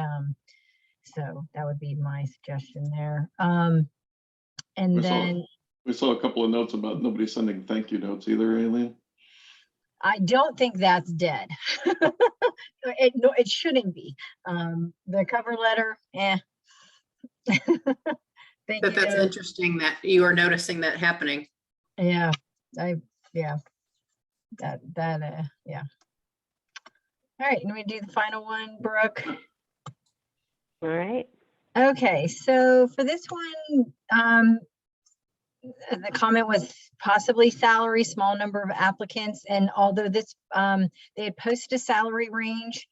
So that would be my suggestion there. We saw a couple of notes about nobody sending thank you notes either, Aileen. I don't think that's dead. No, it shouldn't be. The cover letter, Thank But you. that's interesting that you are noticing that happening. Yeah, yeah. Yeah. All right, and we do the final one, Brooke. All right. Okay, so for this one, the comment was possibly salary, small number of applicants. And although this, they had posted a salary range,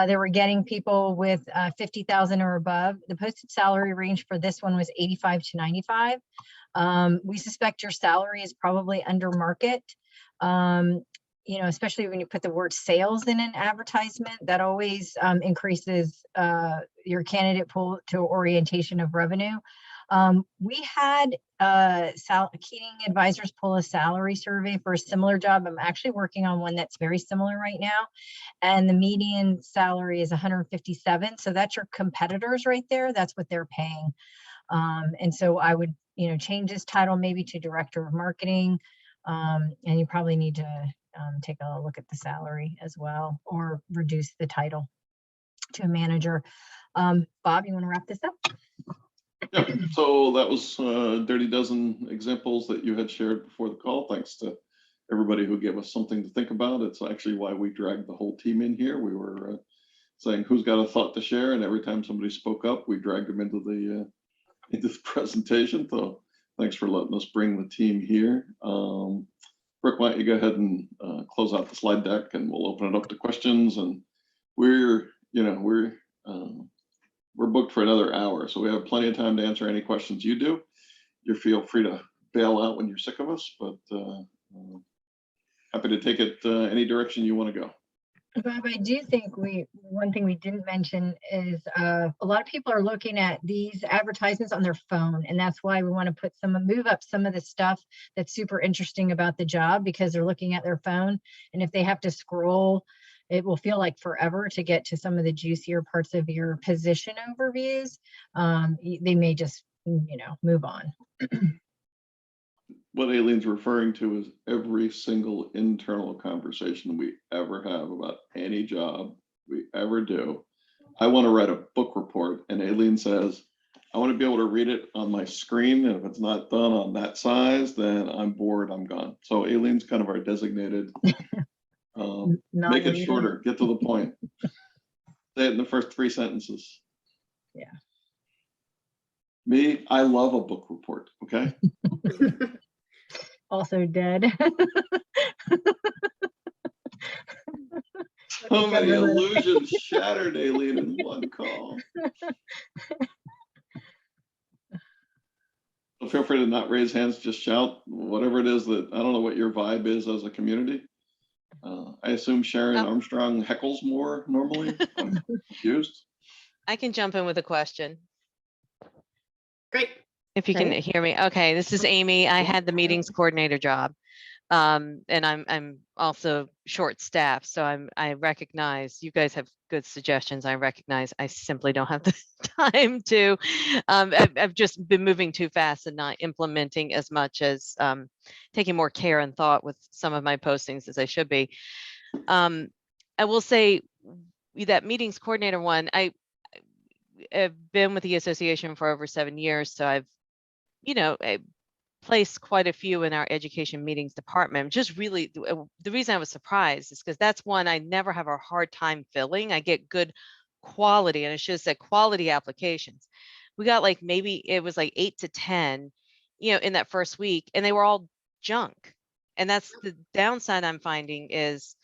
they were getting people with 50,000 or above. The posted salary range for this one was 85 to 95. We suspect your salary is probably under market. You know, especially when you put the word sales in an advertisement, that always increases your candidate pool to orientation of revenue. We had Keating Advisors pull a salary survey for a similar job. I'm actually working on one that's very similar right now. And the median salary is 157. So that's your competitors right there. That's what they're paying. And so I would, you know, change this title maybe to Director of Marketing. And you probably need to take a look at the salary as well, or reduce the title to a manager. Bob, you want to wrap this up? Yeah, so that was a dirty dozen examples that you had shared before the call. Thanks to everybody who gave us something to think about. It's actually why we dragged the whole team in here. We were saying who's got a thought to share, and every time somebody spoke up, we dragged them into the presentation. So thanks for letting us bring the team here. Brooke, why don't you go ahead and close out the slide deck, and we'll open it up to questions. And we're booked for another hour, so we have plenty of time to answer any questions you do. You feel free to bail out when you're sick of us, but happy to take it any direction you want to go. Bob, I do think one thing we didn't mention is a lot of people are looking at these advertisements on their phone, and that's why we want to move up some of the stuff that's super interesting about the job, because they're looking at their phone, and if they have to scroll, it will feel like forever to get to some of the juicier parts of your position overviews. They may just, you know, move on. What Aileen's referring to is every single internal conversation we ever have about any job we ever do. I want to write a book report, and Aileen says, I want to be able to read it on my screen, and if it's not done on that size, then I'm bored, I'm gone. So Aileen's kind of our designated make it shorter, get to the point. Say it in the first 3 sentences. Yeah. Me, I love a book report, okay? Also dead. So many illusions shattered, Aileen, in one call. So feel free to not raise hands, just shout, whatever it is that, I don't know what your vibe is as a community. I assume Sharon Armstrong heckles more normally. I'm confused. I can jump in with a question. Great. If you can hear me. Okay, this is Amy. I had the meetings coordinator job. And I'm also short staffed. So I recognize you guys have good suggestions. I recognize I simply don't have the time to, I've just been moving too fast and not implementing as much as taking more care and thought with some of my postings as I should be. I will say that meetings coordinator one, I've been with the association for over 7 years, so I've, I placed quite a few in our education meetings department. Just really, the reason I was surprised is because that's one I never have a hard time filling. I get good quality, and I should have said quality applications. We got like, maybe it was like 8 to 10, in that first week, and they were all junk. And that's the downside I'm finding is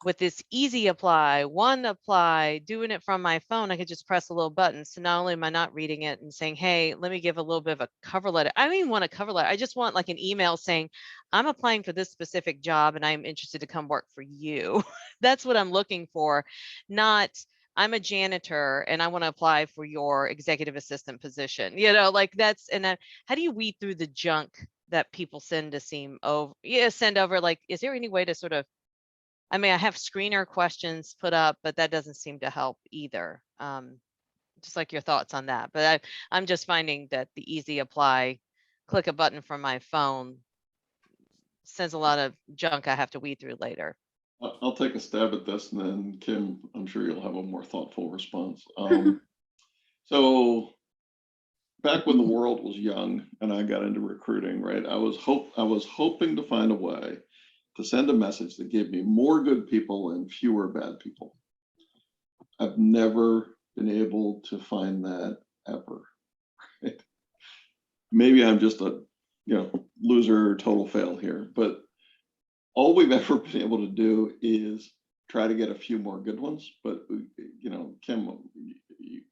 with this easy apply, one apply, doing it from my phone, I could just press a little button. So not only am I not reading it and saying, hey, let me give a little bit of a cover letter. I don't even want a cover letter. I just want like an email saying, I'm applying for this specific job and I'm interested to come work for you. That's what I'm looking for. Not, I'm a janitor and I want to apply for your executive assistant position. Like that's, and how do you weed through the junk that people send over? Like, is there any way to sort of, I mean, I have screener questions put up, but that doesn't seem to help either. Just like your thoughts on that. But I'm just finding that the easy apply, click a button from my phone, sends a lot of junk I have to weed through later. I'll take a stab at this, and then Kim, I'm sure you'll have a more thoughtful response. So back when the world was young and I got into recruiting, right, I was hoping to find a way to send a message that gave me more good people and fewer bad people. I've never been able to find that ever. Right? Maybe I'm just a loser, total fail here, but all we've ever been able to do is try to get a few more good ones. But Kim,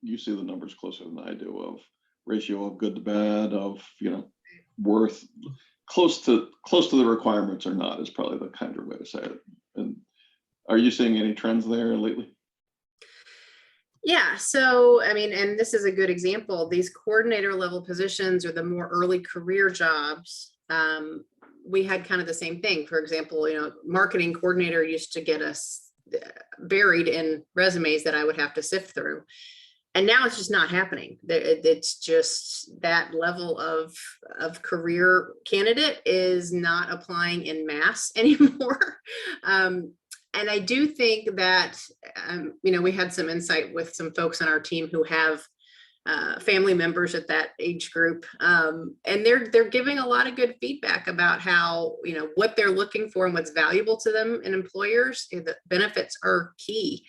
you see the numbers closer than I do of ratio of good to bad, of worth. Close to the requirements or not is probably the kinder way to say it. And are you seeing any trends there lately? Yeah, so I mean, and this is a good example. These coordinator level positions or the more early career jobs, we had kind of the same thing. For example, marketing coordinator used to get us buried in resumes that I would have to sift through. And now it's just not happening. It's just that level of career candidate is not applying in mass anymore. And I do think that, we had some insight with some folks on our team who have family members at that age group. And they're giving a lot of good feedback about how, what they're looking for and what's valuable to them and employers. The benefits are key.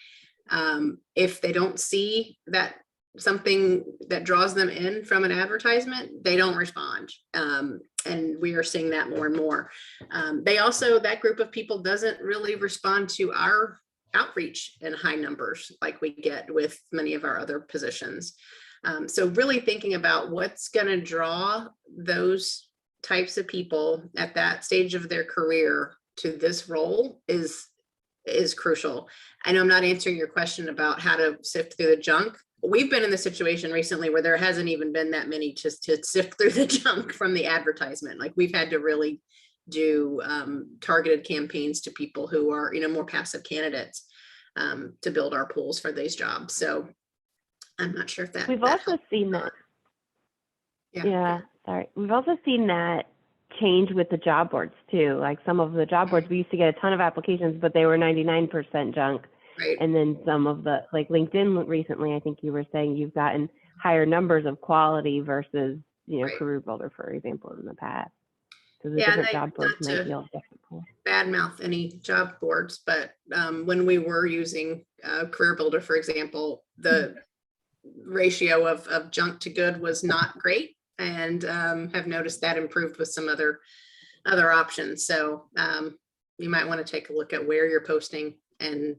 If they don't see that something that draws them in from an advertisement, they don't respond. And we are seeing that more and more. That group of people doesn't really respond to our outreach in high numbers like we get with many of our other positions. So really thinking about what's going to draw those types of people at that stage of their career to this role is crucial. I know I'm not answering your question about how to sift through the junk. We've been in the situation recently where there hasn't even been that many just to sift through the junk from the advertisement. Like we've had to really do targeted campaigns to people who are, more passive candidates to build our pools for these jobs. So I'm not sure if that. We've also seen that. Yeah, sorry. We've also seen that change with the job boards too. Like some of the job boards, we used to get a ton of applications, but they were 99% junk. Right. And then some of the, like LinkedIn recently, I think you were saying you've gotten higher numbers of quality versus, Right. Career Builder, for example, in the past. So the Yeah, different job boards might be all different. Badmouth any job boards, but when we were using Career Builder, for example, the ratio of junk to good was not great, and have noticed that improved with some other options. So you might want to take a look at where you're posting and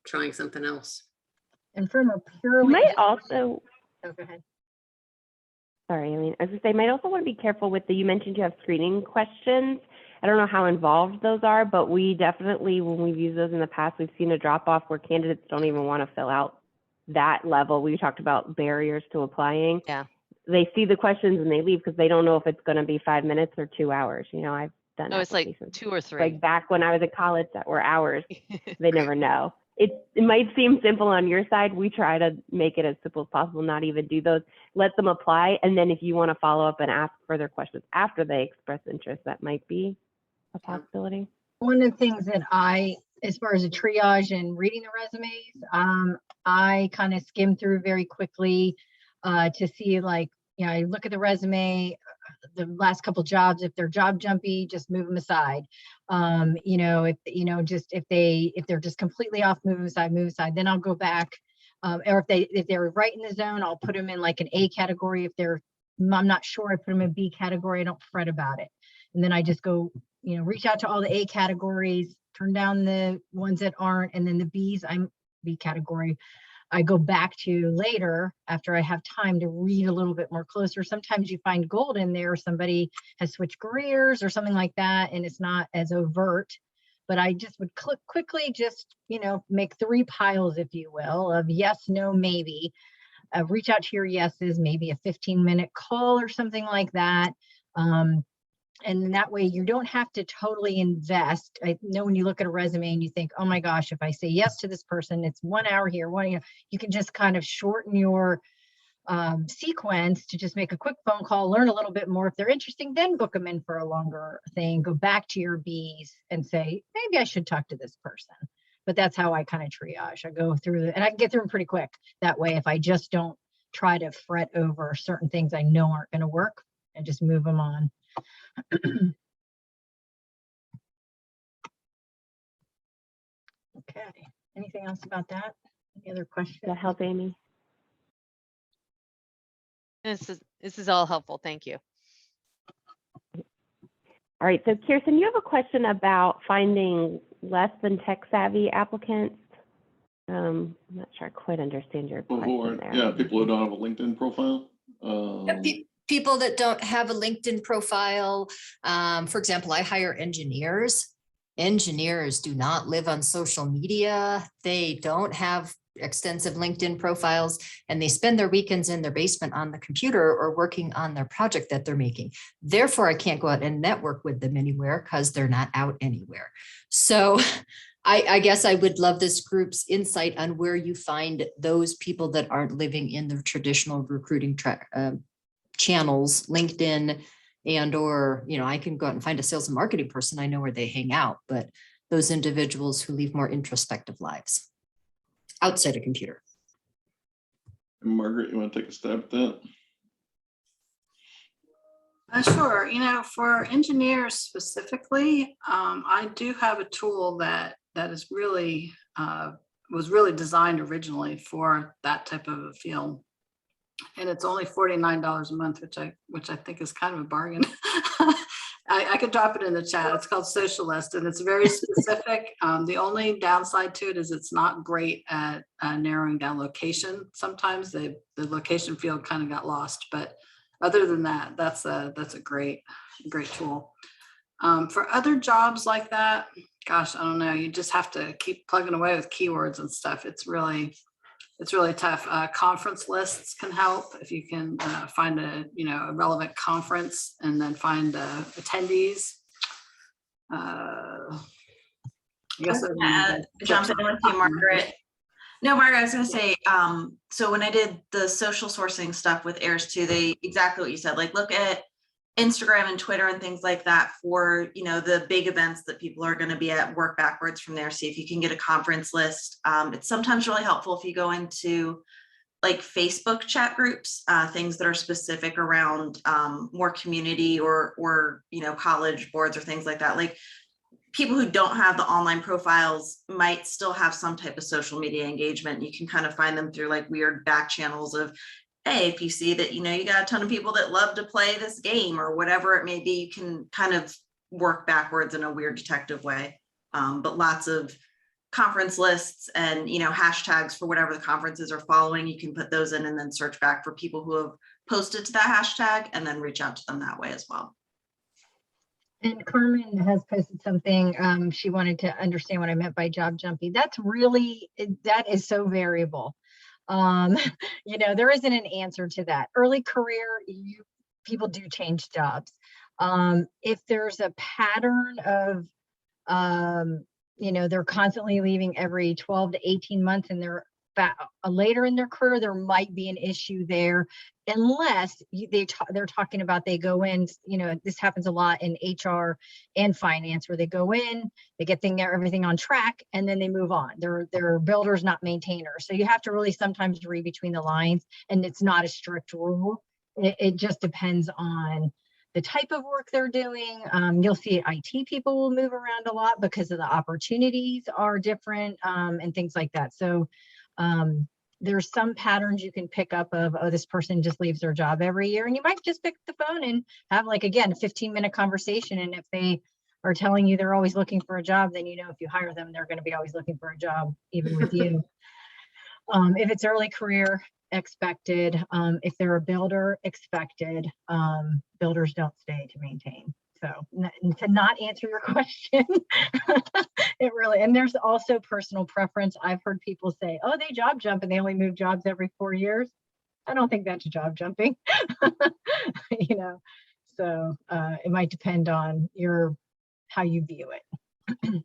trying something else. And from a You purely. might also, Oh, go ahead. sorry, I mean, I was gonna say, might also want to be careful with you mentioned you have screening questions. I don't know how involved those are, but we definitely, when we've used those in the past, we've seen a drop off where candidates don't even want to fill out that level. We talked about barriers to applying. Yeah. They see the questions and they leave because they don't know if it's going to be 5 minutes or 2 hours. I've done No, it's like applications 2 or 3. like back when I was at college that were hours. They never know. It might seem simple on your side. We try to make it as simple as possible, not even do those, let them apply. And then if you want to follow up and ask further questions after they express interest, that might be a possibility. One of the things that I as far as a triage and reading the resumes, I kind of skim through very quickly to see, like, I look at the resume, the last couple jobs, if they're job jumpy, just move them aside. If they're just completely off, move aside. Then I'll go back. Or if they're right in the zone, I'll put them in like an A category. If I'm not sure, I put them in B category. I don't fret about it. And then I just go, reach out to all the A categories, turn down the ones that aren't, and then the B category, I go back to later after I have time to read a little bit more closer. Sometimes you find gold in there. Somebody has switched careers or something like that, and it's not as overt. But I just would quickly make 3 piles, if you will, of yes, no, maybe. Reach out to your yeses, maybe a 15-minute call or something like that. And that way you don't have to totally invest. I know when you look at a resume and you think, oh my gosh, if I say yes to this person, it's 1 hour here, you can just kind of shorten your sequence to just make a quick phone call, learn a little bit more. If they're interesting, then book them in for a longer thing, go back to your Bs and say, maybe I should talk to this person. But that's how I kind of triage. I go through and I can get through them pretty quick. That way, if I just don't try to fret over certain things I know aren't going to work, and just move them on. Okay, anything else about that? Any other questions? Does that help, Amy? This is all helpful. Thank you. All right, so Kirsten, you have a question about finding less than tech savvy applicants. I'm not sure I quite understand your question there. Yeah, people who don't have a LinkedIn profile. People that don't have a LinkedIn profile. For example, I hire engineers. Engineers do not live on social media. They don't have extensive LinkedIn profiles, and they spend their weekends in their basement on the computer or working on their project that they're making. Therefore, I can't go out and network with them anywhere because they're not out anywhere. So I guess I would love this group's insight on where you find those people that aren't living in the traditional recruiting channels, LinkedIn, and or, I can go out and find a sales and marketing person. I know where they hang out, but those individuals who lead more introspective lives outside a computer. Margaret, you want to take a stab at that? Sure. For engineers specifically, I do have a tool that is really was really designed originally for that type of a field, and it's only $49 a month, which I think is kind of a bargain. I could drop it in the chat. It's called Socialist, and it's very specific. The only downside to it is it's not great at narrowing down location. Sometimes the location field kind of got lost, but other than that, that's a great tool. For other jobs like that, gosh, I don't know. You just have to keep plugging away with keywords and stuff. It's really tough. Conference lists can help if you can find a relevant conference and then find attendees. I guess jump in with you, Margaret. No, Margaret, I was going to say, so when I did the social sourcing stuff with AIRS too, exactly what you said, like look at Instagram and Twitter and things like that for, the big events that people are going to be at, work backwards from there. See if you can get a conference list. It's sometimes really helpful if you go into like Facebook chat groups, things that are specific around more community or, college boards or things like that. Like people who don't have the online profiles might still have some type of social media engagement. You can kind of find them through like weird back channels of, hey, if you see that, you got a ton of people that love to play this game or whatever it may be, you can kind of work backwards in a weird detective way. But lots of conference lists and, hashtags for whatever the conferences are following, you can put those in and then search back for people who have posted to that hashtag and then reach out to them that way as well. And Carmen has posted something. She wanted to understand what I meant by job jumpy. That is so variable. There isn't an answer to that. Early career, people do change jobs. If there's a pattern of, they're constantly leaving every 12 to 18 months and they're later in their career, there might be an issue there, unless they're talking about they go in, this happens a lot in HR and finance, where they go in, they get everything on track, and then they move on. They're builders, not maintainers. So you have to really sometimes read between the lines, and it's not a strict rule. It just depends on the type of work they're doing. You'll see IT people will move around a lot because of the opportunities are different, and things like that. So there's some patterns you can pick up of, oh, this person just leaves their job every year, and you might just pick the phone and have, like, again, a 15-minute conversation. And if they are telling you they're always looking for a job, then if you hire them, they're going to be always looking for a job, even with you. If it's early career, expected. If they're a builder, expected. Builders don't stay to maintain. So to not answer your question, it really, and there's also personal preference. I've heard people say, oh, they job jump and they only move jobs every 4 years. I don't think that's job jumping. So it might depend on how you view it.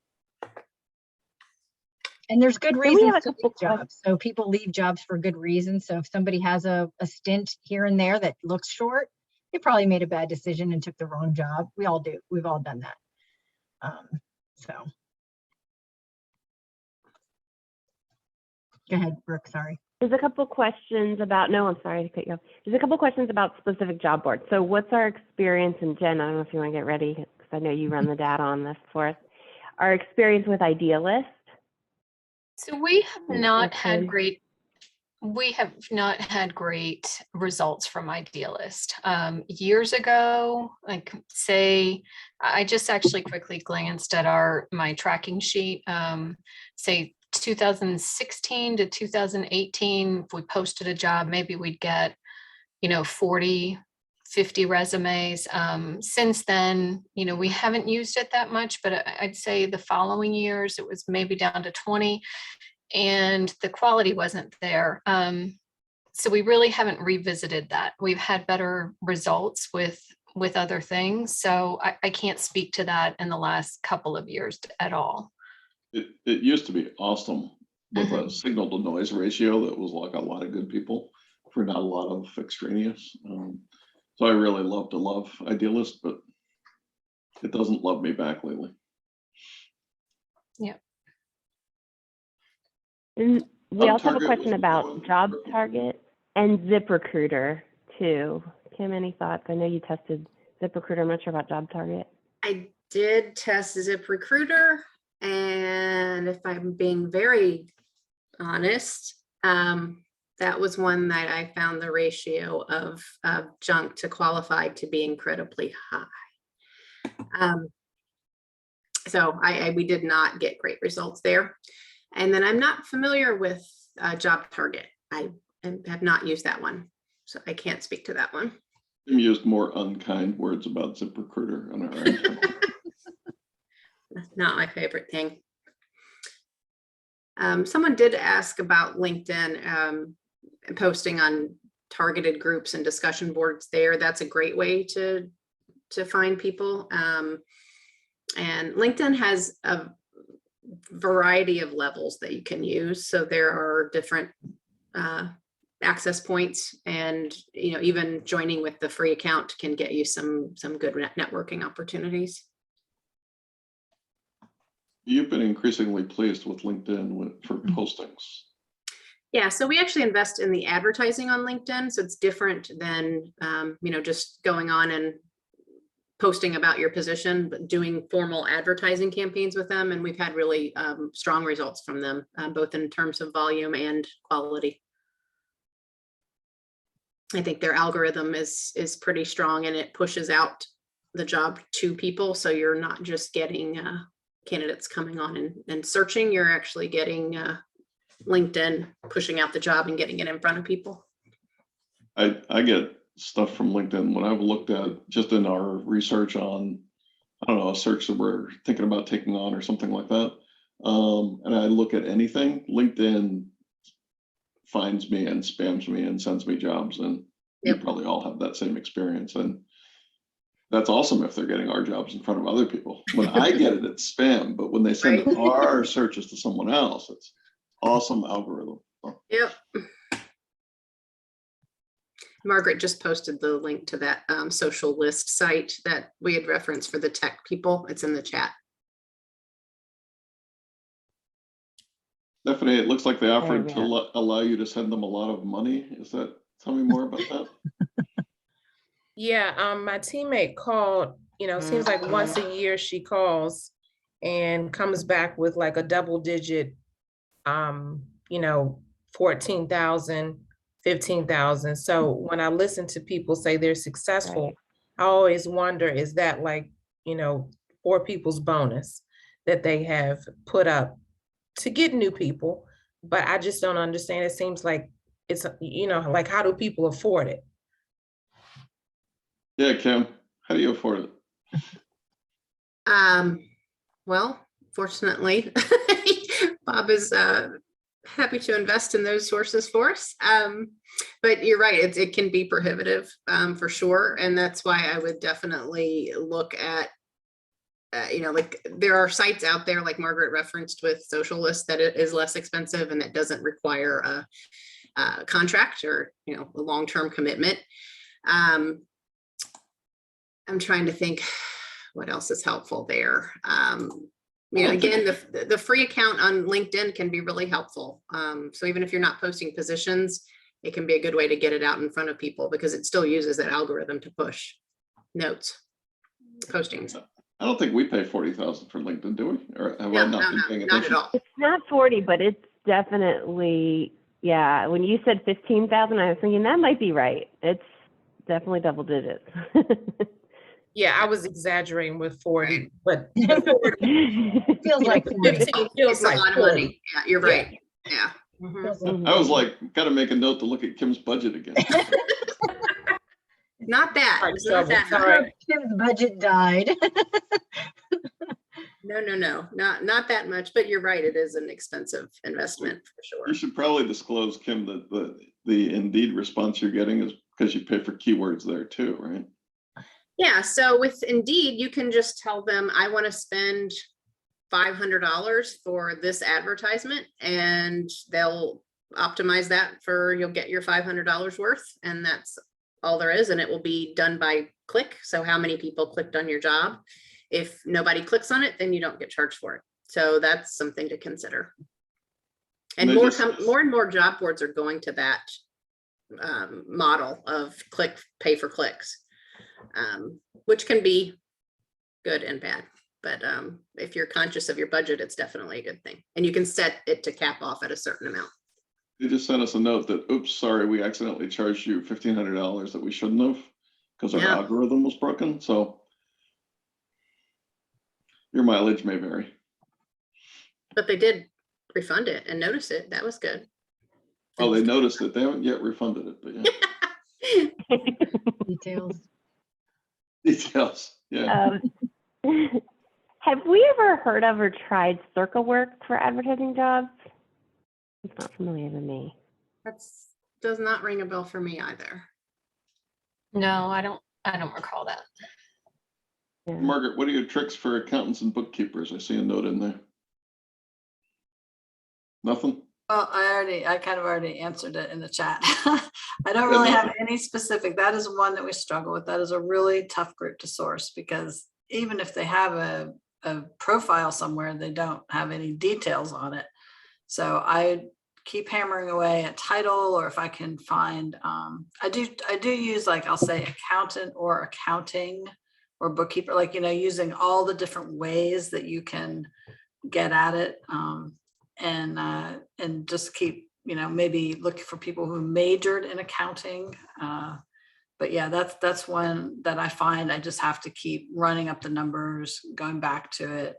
And there's good reasons to leave jobs. So people leave jobs for good reasons. So if somebody has a stint here and there that looks short, they probably made a bad decision and took the wrong job. We all do. We've all done that. So go ahead, Brooke, sorry. There's a couple questions about, no, I'm sorry to cut you off. There's a couple questions about specific job boards. So what's our experience, and Jen, I don't know if you want to get ready, because I know you run the data on this for us. Our experience with Idealist. So we have not had great results from Idealist. Years ago, like say, I just actually quickly glanced at my tracking sheet, say 2016 to 2018, if we posted a job, maybe we'd get, 40, 50 resumes. Since then, we haven't used it that much, but I'd say the following years, it was maybe down to 20, and the quality wasn't there. So we really haven't revisited that. We've had better results with other things. So I can't speak to that in the last couple of years at all. It used to be awesome with a signal to noise ratio that was like a lot of good people for not a lot of extraneous. So I really love Idealist, but it doesn't love me back lately. Yeah. And we also have a question about Job Target and ZipRecruiter too. Kim, any thoughts? I know you tested ZipRecruiter. I'm not sure about Job Target. I did test ZipRecruiter, and if I'm being very honest, that was one that I found the ratio of junk to qualified to be incredibly high. So we did not get great results there. And then I'm not familiar with Job Target. I have not used that one, so I can't speak to that one. You used more unkind words about ZipRecruiter on our end. That's not my favorite thing. Someone did ask about LinkedIn posting on targeted groups and discussion boards there. That's a great way to find people. And LinkedIn has a variety of levels that you can use. So there are different access points, and even joining with the free account can get you some good networking opportunities. You've been increasingly pleased with LinkedIn for postings. Yeah, so we actually invest in the advertising on LinkedIn. So it's different than just going on and posting about your position, but doing formal advertising campaigns with them. And we've had really strong results from them, both in terms of volume and quality. I think their algorithm is pretty strong, and it pushes out the job to people. So you're not just getting candidates coming on and searching, you're actually getting LinkedIn pushing out the job and getting it in front of people. I get stuff from LinkedIn when I've looked at just in our research on, I don't know, a search that we're thinking about taking on or something like that. And I look at anything, LinkedIn finds me and spams me and sends me jobs. And you probably all have that same experience. And that's awesome if they're getting our jobs in front of other people. When I get it, it's spam. But when they send our searches to someone else, it's awesome algorithm. Yep. Margaret just posted the link to that social list site that we had referenced for the tech people. It's in the chat. Stephanie, it looks like they offered we to allow you to send them a lot of money. Is that, tell me more about that? Yeah, my teammate called, it seems like once a year she calls and comes back with like a double digit, 14,000, 15,000. So when I listen to people say they're successful, Right. I always wonder, is that like, for people's bonus that they have put up to get new people? But I just don't understand. It seems like it's, like, how do people afford it? Yeah, Kim, how do you afford it? Well, fortunately, Bob is happy to invest in those sources for us. But you're right, it can be prohibitive for sure. And that's why I would definitely look at, like there are sites out there like Margaret referenced with Social List that it is less expensive and that doesn't require a contract or, a long-term commitment. I'm trying to think what else is helpful there. Again, the free account on LinkedIn can be really helpful. So even if you're not posting positions, it can be a good way to get it out in front of people because it still uses that algorithm to push notes, postings. I don't think we pay 40,000 for LinkedIn, do we? Or have I not been paying not attention? at all. It's not 40, but it's definitely, yeah. When you said 15,000, I was thinking that might be right. It's definitely double digits. Yeah, I was exaggerating with 40, but Feels like 40. 15 feels It's like a lot of 40. money. Yeah, you're right. Yeah. Mhm. I was like, got to make a note to look at Kim's budget again. Not that. Sorry, It's not that sorry. much. Kim's budget died. No, not that much, but you're right. It is an expensive investment for You sure. should probably disclose, Kim, that the Indeed response you're getting is because you pay for keywords there too, right? Yeah, so with Indeed, you can just tell them, I want to spend $500 for this advertisement, and they'll optimize that for, you'll get your $500 worth, and that's all there is, and it will be done by click. So how many people clicked on your job? If nobody clicks on it, then you don't get charged for it. So that's something to consider. And They more and more job boards are going to that model of pay for clicks. Which can be good and bad. But if you're conscious of your budget, it's definitely a good thing. And you can set it to cap off at a certain amount. They just sent us a note that, oops, sorry, we accidentally charged you $1,500 that we shouldn't have because our algorithm was broken. So your mileage may vary. But they did refund it and notice it. That was good. Oh, they noticed it. They haven't yet refunded it, but yeah. Details. Details, yeah. Have we ever heard of or tried CircleWorks for advertising jobs? It's not familiar to me. Does not ring a bell for me either. No, I don't recall that. Yeah. Margaret, what are your tricks for accountants and bookkeepers? I see a note in there. Nothing? Well, I kind of already answered it in the chat. I don't really have any specific. That is one that we struggle with. That is a really tough group to source because even if they have a profile somewhere, they don't have any details on it. So I keep hammering away at title, or if I can find, I do use, like, I'll say accountant or accounting or bookkeeper, like, using all the different ways that you can get at it. And just keep, maybe looking for people who majored in accounting. But yeah, that's one that I find I just have to keep running up the numbers, going back to it.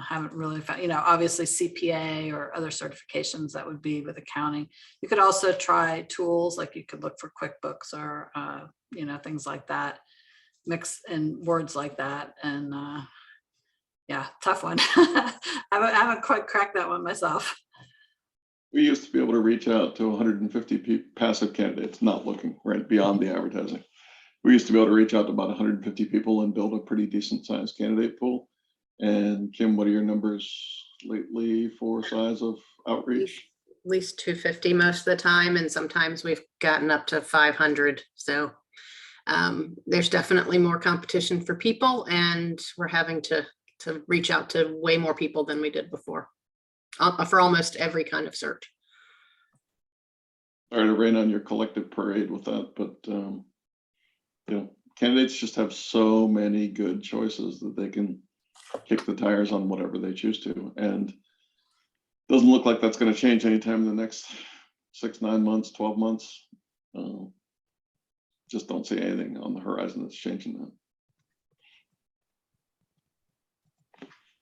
Haven't really found, obviously CPA or other certifications that would be with accounting. You could also try tools, like you could look for QuickBooks or, things like that, mix in words like that. And yeah, tough one. I haven't quite cracked that one myself. We used to be able to reach out to 150 passive candidates not looking, right, beyond the advertising. We used to be able to reach out to about 150 people and build a pretty decent sized candidate pool. And Kim, what are your numbers lately for size of outreach? least 250 most of the time, and sometimes we've gotten up to 500. So there's definitely more competition for people, and we're having to reach out to way more people than we did before for almost every kind of search. Sorry to rain on your collective parade with that, but you know, candidates just have so many good choices that they can kick the tires on whatever they choose to, and doesn't look like that's going to change anytime in the next 6, 9 months, 12 months. Just don't see anything on the horizon that's changing that.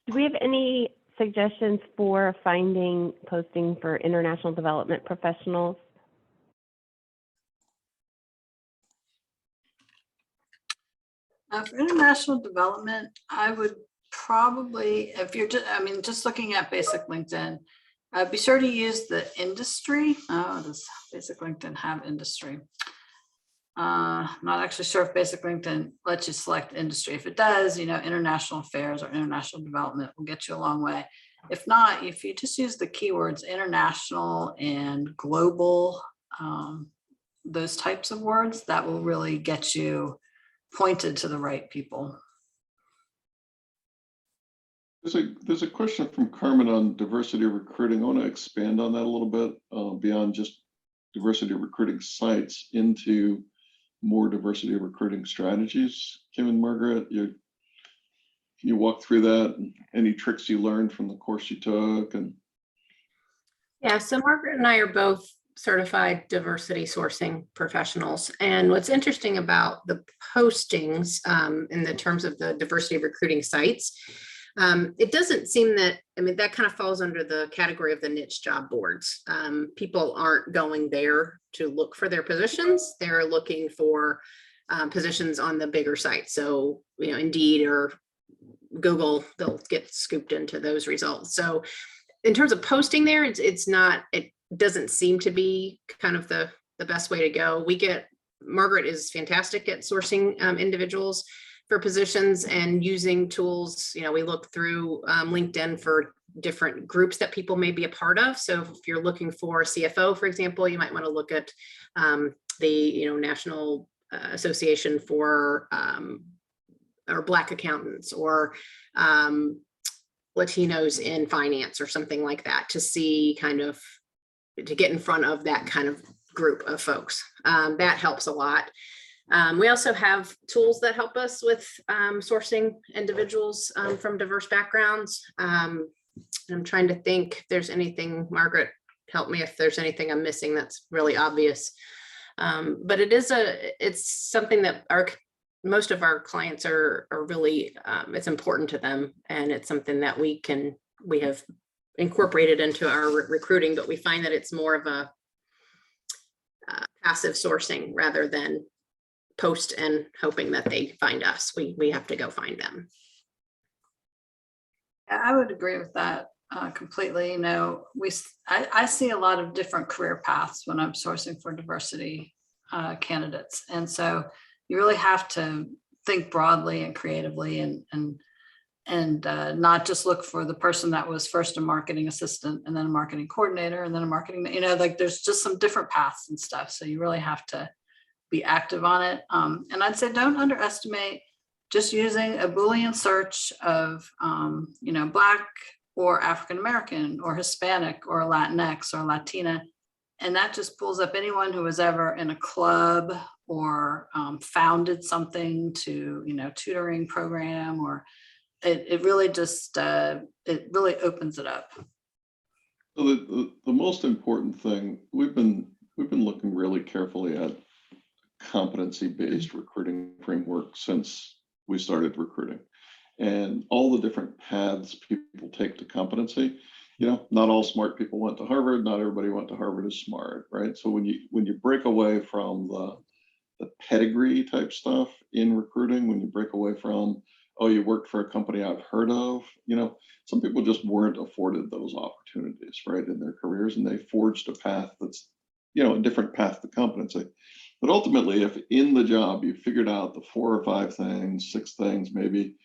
Do we have any suggestions for finding posting for international development professionals? For international development, I would probably, if you're just, I mean, just looking at basic LinkedIn, be sure to use the industry. Oh, does basic LinkedIn have industry? Not actually sure if basic LinkedIn lets you select industry. If it does, you know, international affairs or international development will get you a long way. If not, if you just use the keywords international and global, those types of words, that will really get you pointed to the right people. There's a question from Carmen on diversity recruiting. I want to expand on that a little bit beyond just diversity recruiting sites into more diversity recruiting strategies. Kim and Margaret, can you walk through that and any tricks you learned from the course you took? And Yeah, so Margaret and I are both certified diversity sourcing professionals. And what's interesting about the postings in the terms of the diversity recruiting sites, it doesn't seem that, I mean, that kind of falls under the category of the niche job boards. People aren't going there to look for their positions. They're looking for positions on the bigger sites. So, you know, Indeed or Google, they'll get scooped into those results. So in terms of posting there, it's not, it doesn't seem to be kind of the best way to go. Margaret is fantastic at sourcing individuals for positions and using tools. You know, we look through LinkedIn for different groups that people may be a part of. So if you're looking for a CFO, for example, you might want to look at the National Association for or Black accountants, or Latinos in finance or something like that, to see kind of, to get in front of that kind of group of folks. That helps a lot. We also have tools that help us with sourcing individuals from diverse backgrounds. I'm trying to think if there's anything, Margaret, help me if there's anything I'm missing that's really obvious. But it's something that most of our clients are really, it's important to them, and it's something that we have incorporated into our recruiting, but we find that it's more of a passive sourcing rather than post and hoping that they find us. We have to go find them. I would agree with that completely. You know, I see a lot of different career paths when I'm sourcing for diversity candidates, and so you really have to think broadly and creatively, and not just look for the person that was first a marketing assistant and then a marketing coordinator and then a marketing, like there's just some different paths and stuff. So you really have to be active on it. And I'd say don't underestimate just using a Boolean search of, Black or African-American or Hispanic or Latinx or Latina. And that just pulls up anyone who was ever in a club or founded something to, tutoring program, or it really just, it really opens it up. So the most important thing, we've been looking really carefully at competency-based recruiting framework since we started recruiting, and all the different paths people take to competency. Not all smart people went to Harvard. Not everybody went to Harvard is smart, right? So when you break away from the pedigree type stuff in recruiting, when you break away from, oh, you worked for a company I've heard of, some people just weren't afforded those opportunities, right, in their careers, and they forged a path that's, a different path to competency. But ultimately, if in the job you figured out the 4 or 5 things, 6 things maybe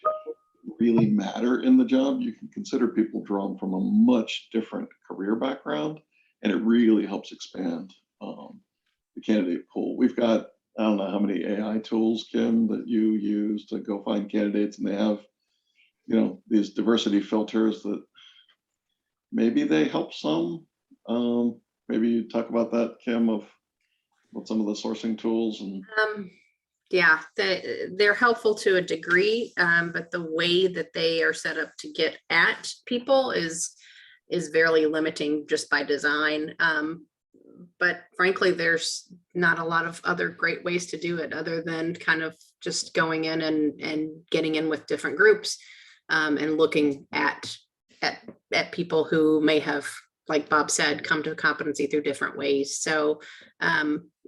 really matter in the job, you can consider people drawn from a much different career background and it really helps expand the candidate pool. We've got, I don't know how many AI tools, Kim, that you use to go find candidates, and they have, you know, these diversity filters that maybe they help some. Maybe you talk about that, Kim, of what some of the sourcing tools and. Yeah, they're helpful to a degree, but the way that they are set up to get at people is very limiting just by design. But frankly, there's not a lot of other great ways to do it other than kind of just going in and getting in with different groups and looking at people who may have, like Bob said, come to competency through different ways. So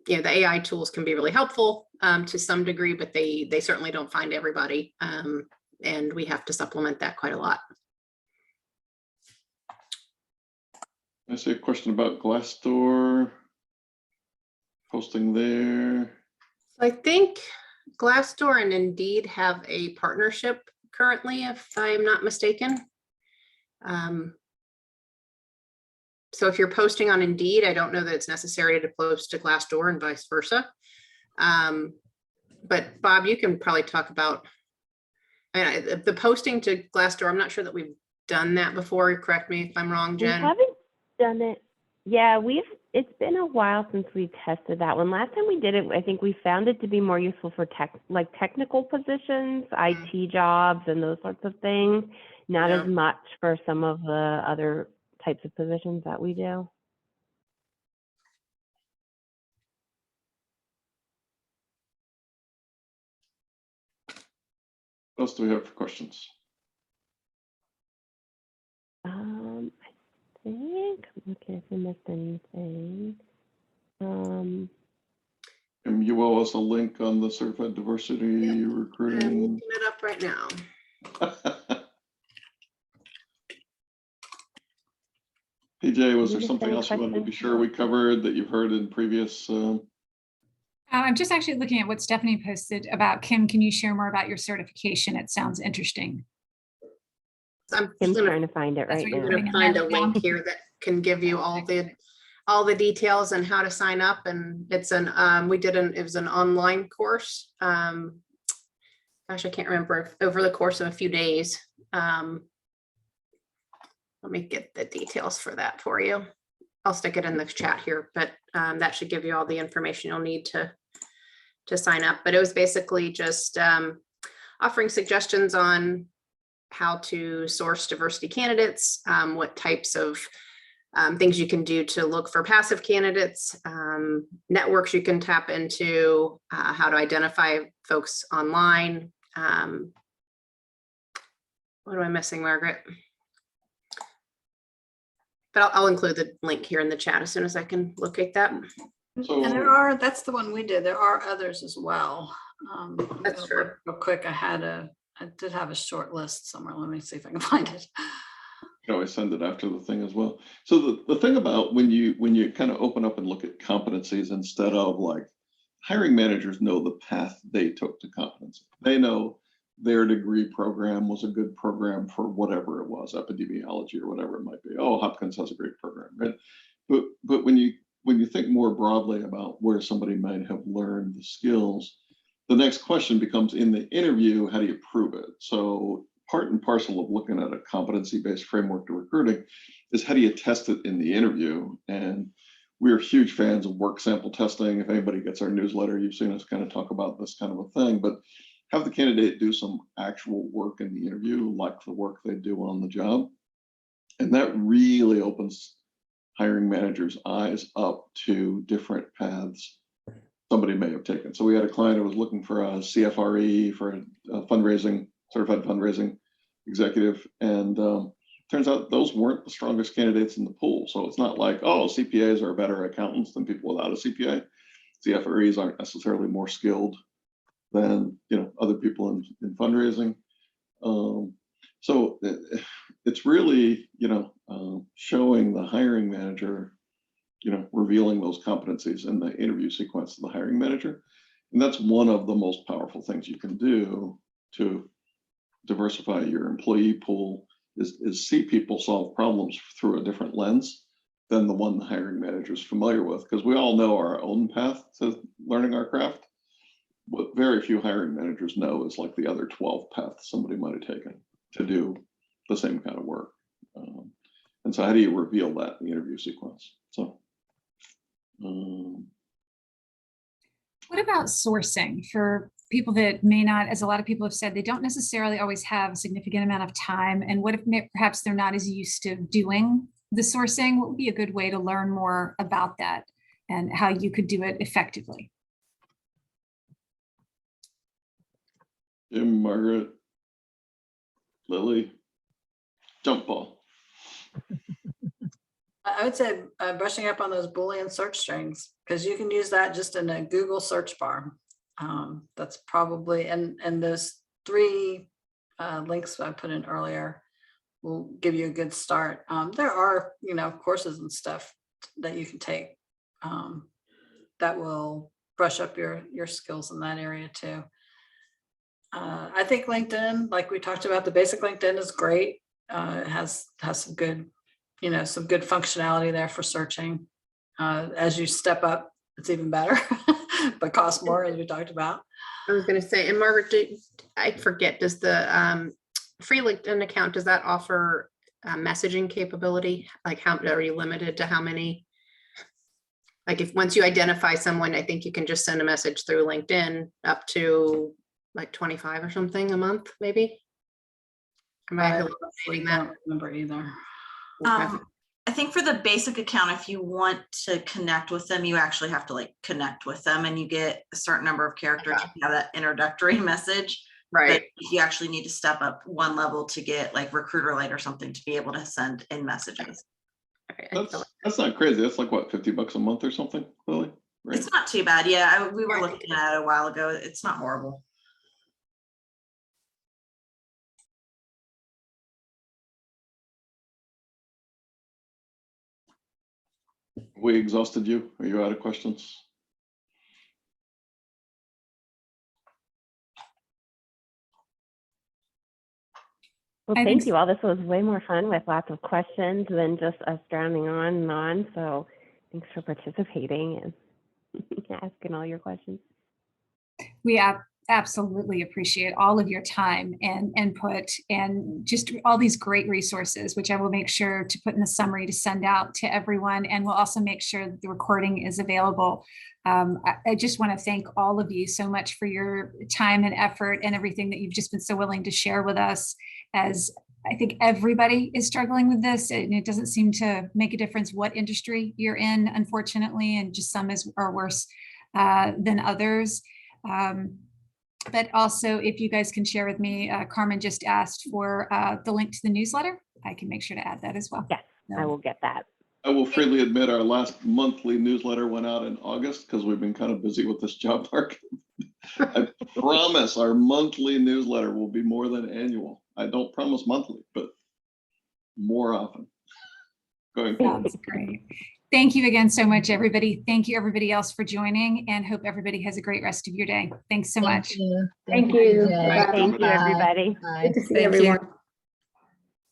you know, the AI tools can be really helpful to some degree, but they certainly don't find everybody. And we have to supplement that quite a lot. I see a question about Glassdoor posting there. I think Glassdoor and Indeed have a partnership currently, if I'm not mistaken. So if you're posting on Indeed, I don't know that it's necessary to post to Glassdoor and vice versa. But Bob, you can probably talk about the posting to Glassdoor. I'm not sure that we've done that before. Correct me if I'm wrong, Jen. We haven't done it. Yeah, it's been a while since we tested that one. Last time we did it, I think we found it to be more useful for technical positions, IT jobs, and those sorts of things. Not as much for some of the other types of positions that we do. What else do we have for questions? I think I'm looking if I missed anything. And you owe us a link on the certified diversity recruiting. I'm looking it up right now. PJ, was there something else you wanted to be sure we covered that you've heard in previous? I'm just actually looking at what Stephanie posted about. Kim, can you share more about your certification? It sounds interesting. I'm trying to find it right now. I'm going to find a link here that can give you all the details and how to sign up. And it's an it was an online course. Gosh, I can't remember, over the course of a few days. Let me get the details for that for you. I'll stick it in the chat here, but that should give you all the information you'll need to sign up. But it was basically just offering suggestions on how to source diversity candidates, what types of things you can do to look for passive candidates, networks you can tap into, how to identify folks online. What am I missing, Margaret? But I'll include the link here in the chat as soon as I can locate that. So, And that's the one we did. There are others as well. That's true. Real quick, I did have a short list somewhere. Let me see if I can find it. you know, I send it after the thing as well. So the thing about when you kind of open up and look at competencies instead of like, hiring managers know the path they took to competency. They know their degree program was a good program for whatever it was, epidemiology or whatever it might be. Oh, Hopkins has a great program, right? But when you think more broadly about where somebody might have learned the skills, the next question becomes, in the interview, how do you prove it? So part and parcel of looking at a competency-based framework to recruiting is how do you test it in the interview? And we're huge fans of work sample testing. If anybody gets our newsletter, you've seen us kind of talk about this kind of a thing, but have the candidate do some actual work in the interview, like the work they do on the job. And that really opens hiring managers' eyes up to different paths somebody may have taken. So we had a client who was looking for a CFRE, for a fundraising, certified fundraising executive. And turns out those weren't the strongest candidates in the pool. So it's not like, oh, CPAs are better accountants than people without a CPA. CFREs aren't necessarily more skilled than other people in fundraising. So it's really showing the hiring manager, revealing those competencies in the interview sequence of the hiring manager. And that's one of the most powerful things you can do to diversify your employee pool is see people solve problems through a different lens than the one the hiring manager is familiar with, because we all know our own path to learning our craft. What very few hiring managers know is like the other 12 paths somebody might have taken to do the same kind of work. And so how do you reveal that in the interview sequence? So what about sourcing for people that may not, as a lot of people have said, they don't necessarily always have a significant amount of time? And what if perhaps they're not as used to doing the sourcing? What would be a good way to learn more about that and how you could do it effectively? Jim, Margaret, Lily, jump ball. I would say brushing up on those Boolean search strings, because you can use that just in a Google search bar. That's probably, and those 3 links I put in earlier will give you a good start. There are, courses and stuff that you can take that will brush up your skills in that area too. I think LinkedIn, like we talked about, the basic LinkedIn is great. It has some good, some good functionality there for searching. As you step up, it's even better, but costs more, as we talked about. I was going to say, and Margaret, I forget, does the free LinkedIn account, does that offer messaging capability? Like, how are you limited to how many? Like, if once you identify someone, I think you can just send a message through LinkedIn up to like 25 or something a month, maybe. Am I honestly don't remember either. Okay. I think for the basic account, if you want to connect with them, you actually have to like connect with them, and you get a certain number of characters to have that introductory message. Right. But you actually need to step up one level to get like Recruiter Lite or something to be able to send in messages. Okay. That's not crazy. That's like what, $50 a month or something, Lily? Right? It's not too bad. Yeah, we were looking at it a while ago. It's not horrible. We exhausted you? Are you out of questions? Well, thank you all. This was way more fun with lots of questions than just us droning on and on. So thanks for participating and asking all your questions. We absolutely appreciate all of your time and input and just all these great resources, which I will make sure to put in the summary to send out to everyone. And we'll also make sure that the recording is available. I just want to thank all of you so much for your time and effort and everything that you've just been so willing to share with us, as I think everybody is struggling with this, and it doesn't seem to make a difference what industry you're in, unfortunately, and just some are worse than others. But also, if you guys can share with me, Carmen just asked for the link to the newsletter. I can make sure to add that as well. Yes, I will get that. I will freely admit our last monthly newsletter went out in August because we've been kind of busy with this job market. I promise our monthly newsletter will be more than annual. I don't promise monthly, but more often going forward. That's great. Thank you again so much, everybody. Thank you, everybody else, for joining, and hope everybody has a great rest of your day. Thanks so much. Thank you. Thank you. Jay. Thank you, everybody. Bye. Good to see Thank you. everyone.